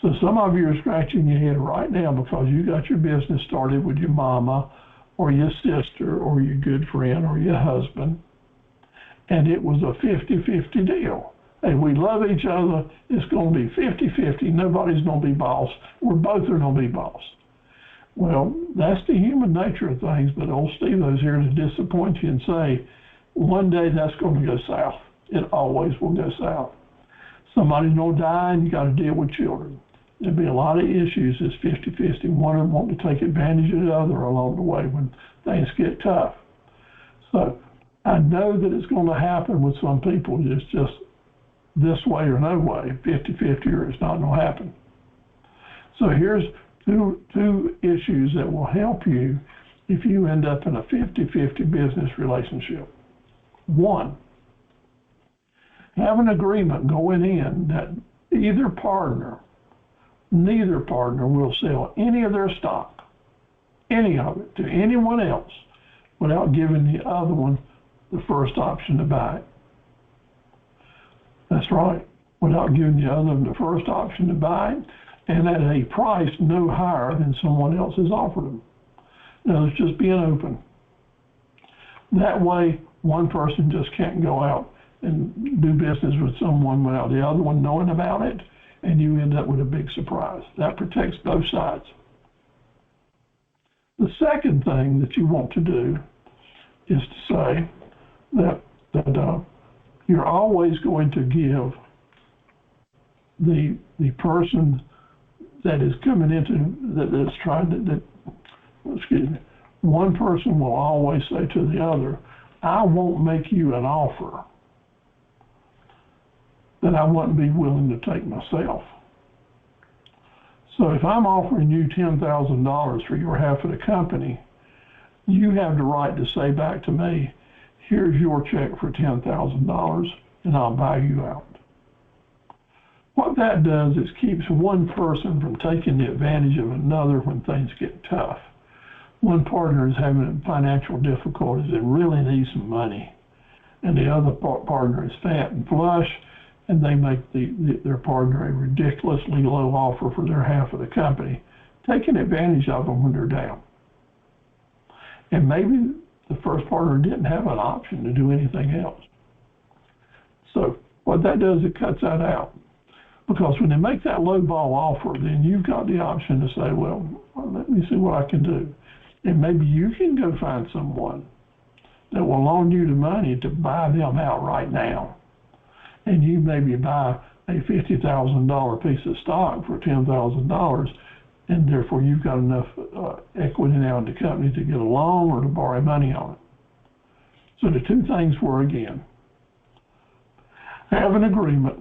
So some of you are scratching your head right now because you got your business started with your mama or your sister or your good friend or your husband, and it was a 50-50 deal. Hey, we love each other. It's going to be 50-50. Nobody's going to be boss. We're both are going to be boss. Well, that's the human nature of things, but old Steve-O's here to disappoint you and say, one day that's going to go south. It always will go south. Somebody's going to die and you got to deal with children. There'll be a lot of issues that's 50-50. One of them wanting to take advantage of the other along the way when things get tough. So I know that it's going to happen with some people. It's just this way or no way, 50-50 or it's not going to happen. So here's two issues that will help you if you end up in a 50-50 business relationship. One, have an agreement going in that neither partner will sell any of their stock, any of it, to anyone else without giving the other one the first option to buy it. That's right, without giving the other one the first option to buy it, and at a price no higher than someone else has offered them. Now, it's just being open. That way, one person just can't go out and do business with someone without the other one knowing about it, and you end up with a big surprise. That protects both sides. The second thing that you want to do is to say that you're always going to give the person that is coming into that's trying to excuse me, one person will always say to the other, I won't make you an offer that I wouldn't be willing to take myself. So if I'm offering you $10,000 for your half of the company, you have the right to say back to me, here's your check for $10,000 and I'll buy you out. What that does is keeps one person from taking the advantage of another when things get tough. one partner is having financial difficulties and really needs some money, and the other partner is fat and flush, and they make their partner a ridiculously low offer for their half of the company, taking advantage of them when they're down. And maybe the first partner didn't have an option to do anything else. So what that does, it cuts that out. Because when they make that low ball offer, then you've got the option to say, well, let me see what I can do. And maybe you can go find someone that will loan you the money to buy them out right now. And you maybe buy a $50,000 piece of stock for $10,000, and therefore you've got enough equity now in the company to get a loan or to borrow money on it. So the two things were, again, have an agreement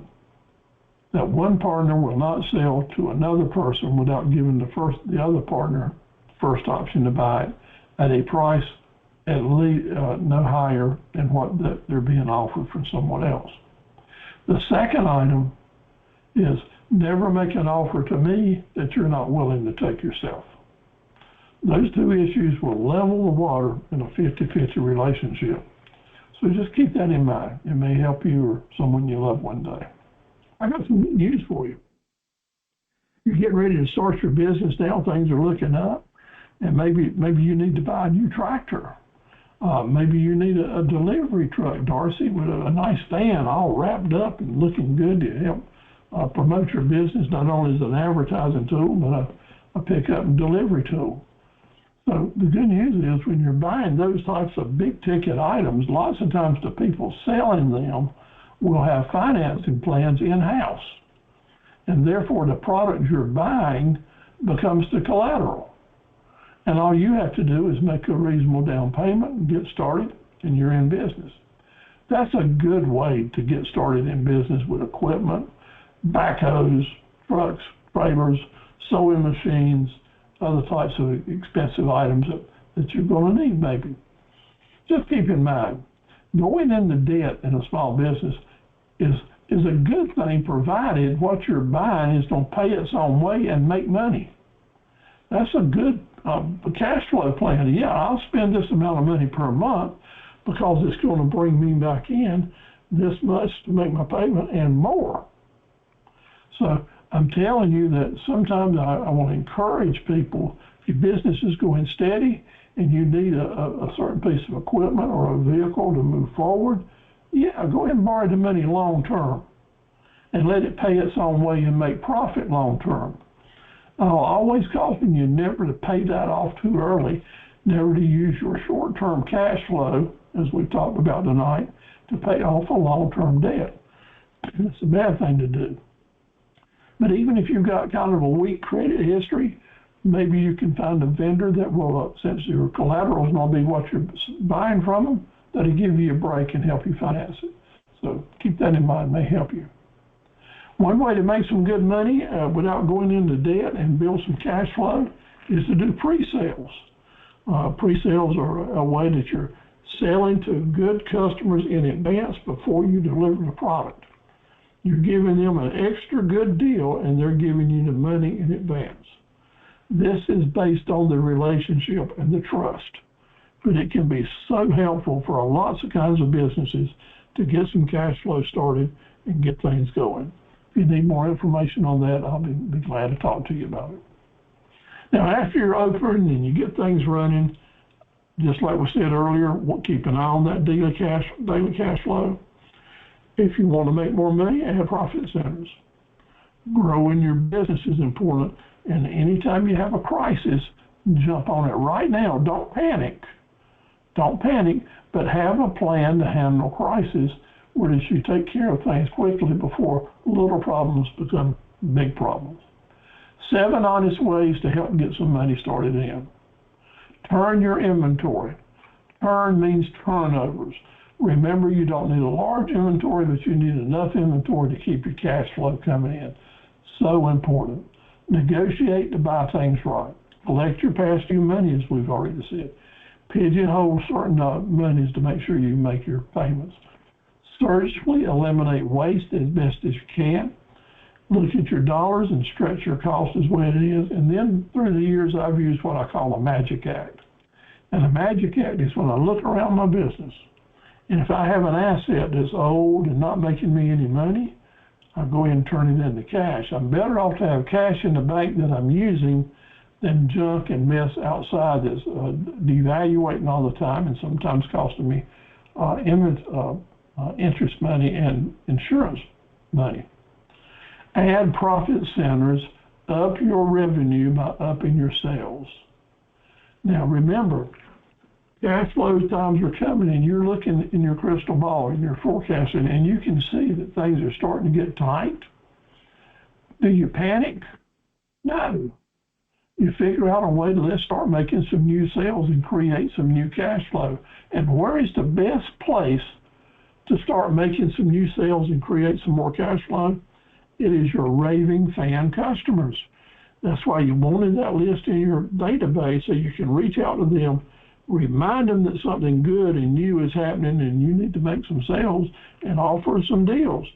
that one partner will not sell to another person without giving the other partner first option to buy it at a price at least no higher than what they're being offered from someone else. The second item is never make an offer to me that you're not willing to take yourself. Those two issues will level the water in a 50-50 relationship. So just keep that in mind. It may help you or someone you love one day. I got some good news for you. You're getting ready to start your business now. Things are looking up, and maybe you need to buy a new tractor. Maybe you need a delivery truck, Darcy, with a nice van all wrapped up and looking good to help promote your business, not only as an advertising tool, but a pickup and delivery tool. So the good news is when you're buying those types of big ticket items, lots of times the people selling them will have financing plans in-house. And therefore the product you're buying becomes the collateral. And all you have to do is make a reasonable down payment and get started, and you're in business. That's a good way to get started in business with equipment, backhoes, trucks, trailers, sewing machines, other types of expensive items that you're going to need maybe. Just keep in mind, going into debt in a small business is a good thing provided what you're buying is going to pay its own way and make money. That's a good cash flow plan. Yeah, I'll spend this amount of money per month because it's going to bring me back in this much to make my payment and more. So I'm telling you that sometimes I want to encourage people, if your business is going steady and you need a certain piece of equipment or a vehicle to move forward, yeah, go ahead and borrow the money long term and let it pay its own way and make profit long term. I'll always caution you never to pay that off too early, never to use your short-term cash flow, as we've talked about tonight, to pay off a long-term debt. It's a bad thing to do. But even if you've got kind of a weak credit history, maybe you can find a vendor that will, since your collateral is going to be what you're buying from them, that'll give you a break and help you finance it. So keep that in mind, may help you. One way to make some good money without going into debt and build some cash flow is to do pre-sales. Pre-sales are a way that you're selling to good customers in advance before you deliver the product. You're giving them an extra good deal and they're giving you the money in advance. This is based on the relationship and the trust, but it can be so helpful for lots of kinds of businesses to get some cash flow started and get things going. If you need more information on that, I'll be glad to talk to you about it. Now, after you're open and you get things running, just like we said earlier, keep an eye on that daily cash flow. If you want to make more money, add profit centers. Growing your business is important, and anytime you have a crisis, jump on it right now. Don't panic. Don't panic, but have a plan to handle crisis where you take care of things quickly before little problems become big problems. 7 honest ways to help get some money started in. Turn your inventory. Turn means turnovers. Remember, you don't need a large inventory, but you need enough inventory to keep your cash flow coming in. So important. Negotiate to buy things right. Collect your past due money, as we've already said. Pigeonhole certain monies to make sure you make your payments. Surgically eliminate waste as best as you can. Look at your dollars and stretch your costs as way it is. And then through the years, I've used what I call a magic act. And the magic act is when I look around my business, and if I have an asset that's old and not making me any money, I go ahead and turn it into cash. I'm better off to have cash in the bank that I'm using than junk and mess outside that's devaluating all the time and sometimes costing me interest money and insurance money. Add profit centers, up your revenue by upping your sales. Now remember, cash flow times are coming, and you're looking in your crystal ball and you're forecasting, and you can see that things are starting to get tight. Do you panic? No. You figure out a way to let's start making some new sales and create some new cash flow. And where is the best place to start making some new sales and create some more cash flow? It is your raving fan customers. That's why you wanted that list in your database so you can reach out to them, remind them that something good and new is happening and you need to make some sales and offer some deals.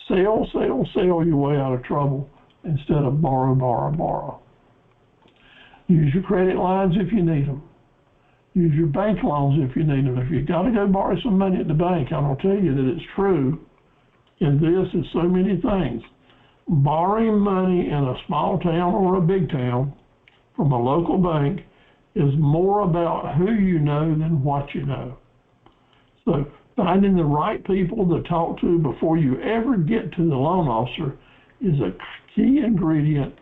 Sell, sell, sell your way out of trouble instead of borrow, borrow, borrow. Use your credit lines if you need them. Use your bank loans if you need them. If you've got to go borrow some money at the bank, I'm going to tell you that it's true in this and so many things. Borrowing money in a small town or a big town from a local bank is more about who you know than what you know. So finding the right people to talk to before you ever get to the loan officer is a key ingredient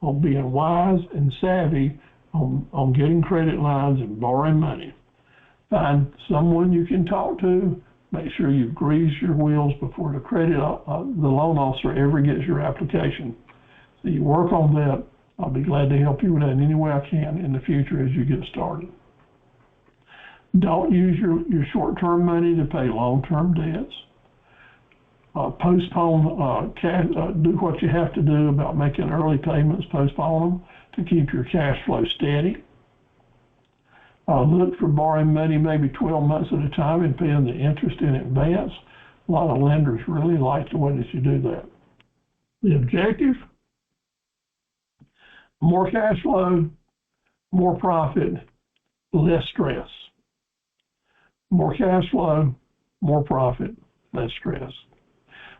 on being wise and savvy on getting credit lines and borrowing money. Find someone you can talk to. Make sure you grease your wheels before the loan officer ever gets your application. So you work on that. I'll be glad to help you with that in any way I can in the future as you get started. Don't use your short-term money to pay long-term debts. Postpone, do what you have to do about making early payments, postpone them to keep your cash flow steady. Look for borrowing money maybe 12 months at a time and paying the interest in advance. A lot of lenders really like the way that you do that. The objective, more cash flow, more profit, less stress. More cash flow, more profit, less stress.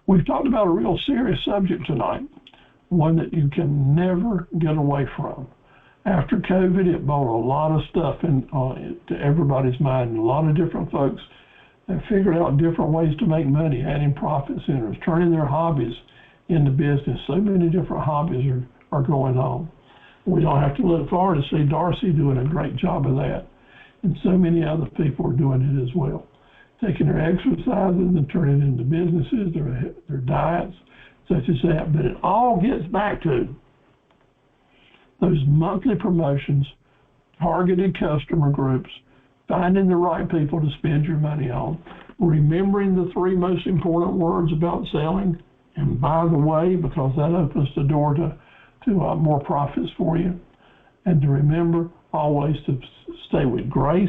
We've talked about a real serious subject tonight, one that you can never get away from. After COVID, it brought a lot of stuff to everybody's mind. A lot of different folks have figured out different ways to make money, adding profit centers, turning their hobbies into business. So many different hobbies are going on. We don't have to look far to see Darcy doing a great job of that. And so many other people are doing it as well. Taking their exercises and turning it into businesses, their diets, such as that. But it all gets back to those monthly promotions, targeted customer groups, finding the right people to spend your money on, remembering the 3 most important words about selling, and by the way, because that opens the door to more profits for you, and to remember always to stay with grace,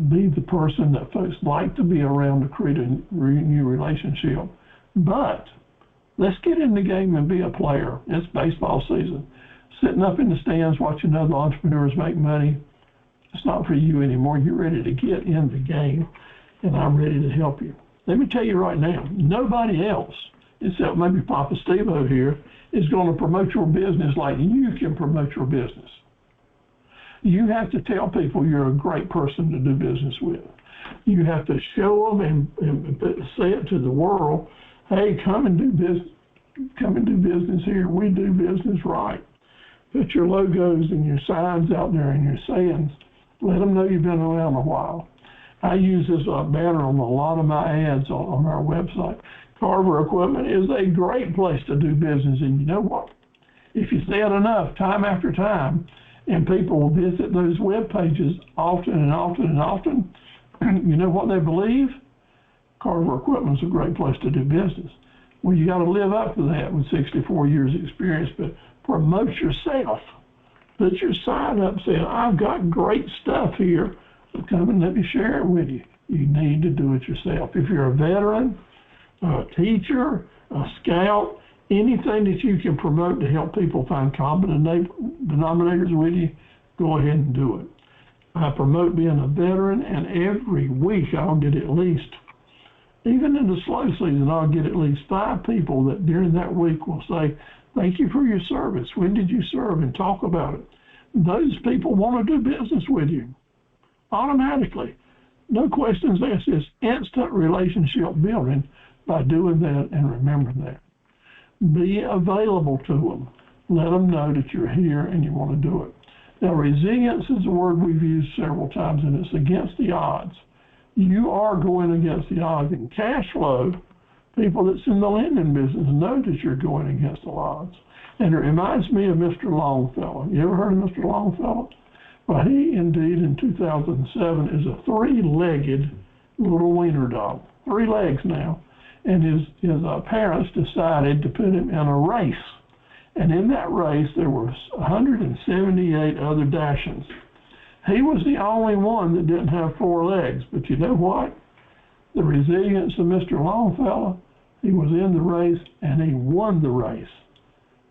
be the person that folks like to be around to create a new relationship. But let's get in the game and be a player. It's baseball season. Sitting up in the stands watching other entrepreneurs make money, it's not for you anymore. You're ready to get in the game, and I'm ready to help you. Let me tell you right now, nobody else, except maybe Papa Steve-O here, is going to promote your business like you can promote your business. You have to tell people you're a great person to do business with. You have to show them and say it to the world, hey, come and do business here. We do business right. Put your logos and your signs out there and your sayings. Let them know you've been around a while. I use this banner on a lot of my ads on our website. Carver Equipment is a great place to do business, and you know what? If you say it enough, time after time, and people will visit those web pages often and often and often, you know what they believe? Carver Equipment is a great place to do business. Well, you got to live up to that with 64 years experience, but promote yourself. Put your sign up saying, I've got great stuff here, so come and let me share it with you. You need to do it yourself. If you're a veteran, a teacher, a scout, anything that you can promote to help people find common denominators with you, go ahead and do it. I promote being a veteran, and every week I'll get at least, even in the slow season, I'll get at least 5 people that during that week will say, thank you for your service. When did you serve? And talk about it. Those people want to do business with you automatically. No questions asked. It's instant relationship building by doing that and remembering that. Be available to them. Let them know that you're here and you want to do it. Now, resilience is a word we've used several times, and it's against the odds. You are going against the odds. In cash flow, people that's in the lending business know that you're going against the odds. And it reminds me of Mr. Longfellow. You ever heard of Mr. Longfellow? Well, he indeed in 2007 is a 3-legged little wiener dog, 3 legs now. And his parents decided to put him in a race. And in that race, there were 178 other Dachshunds. He was the only one that didn't have 4 legs. But you know what? The resilience of Mr. Longfellow, he was in the race and he won the race.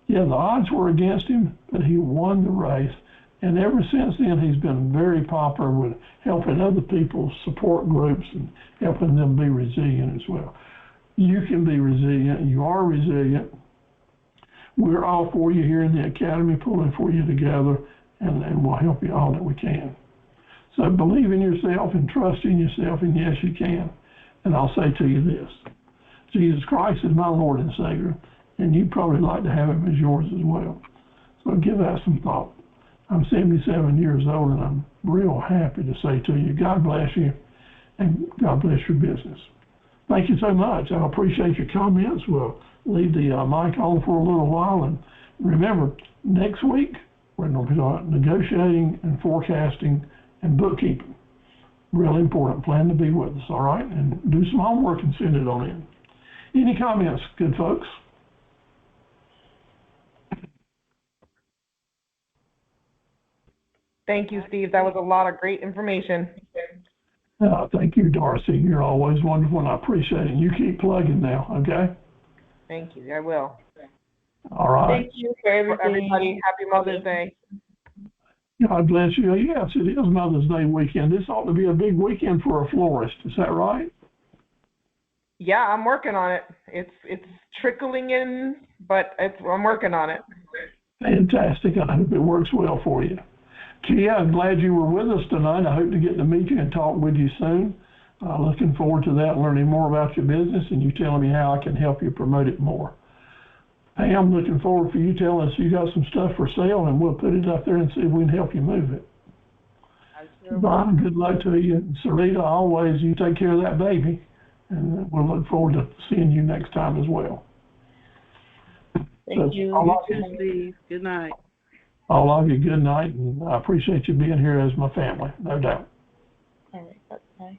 Yeah, the odds were against him, but he won the race. And ever since then, he's been very popular with helping other people, support groups, and helping them be resilient as well. You can be resilient. You are resilient. We're all for you here in the Academy, pulling for you together, and we'll help you all that we can. So believe in yourself and trust in yourself, and yes, you can. And I'll say to you this. Jesus Christ is my Lord and Savior, and you'd probably like to have him as yours as well. So give that some thought. I'm 77 years old, and I'm real happy to say to you, God bless you, and God bless your business. Thank you so much. I appreciate your comments. We'll leave the mic on for a little while. And remember, next week, we're going to be on negotiating and forecasting and bookkeeping. Really important. Plan to be with us, all right? And do some homework and send it on in. Any comments, good folks? Thank you, Steve. That was a lot of great information. Thank you, Darcy. You're always wonderful, and I appreciate it. You keep plugging now, okay? Thank you. I will. All right. Thank you for everybody. Happy Mother's Day. God bless you. Yes, it is Mother's Day weekend. This ought to be a big weekend for a florist. Is that right? Yeah, I'm working on it. It's trickling in, but I'm working on it. Fantastic. I hope it works well for you. Kia, I'm glad you were with us tonight. I hope to get to meet you and talk with you soon. Looking forward to that, learning more about your business and you telling me how I can help you promote it more. Hey, I'm looking forward for you telling us you got some stuff for sale, and we'll put it up there and see if we can help you move it. Brian, good luck to you. And Sarita, always, you take care of that baby, and we'll look forward to seeing you next time as well. Thank you. You too, Steve. Good night. All of you, good night, and I appreciate you being here as my family, no doubt. All right, bye.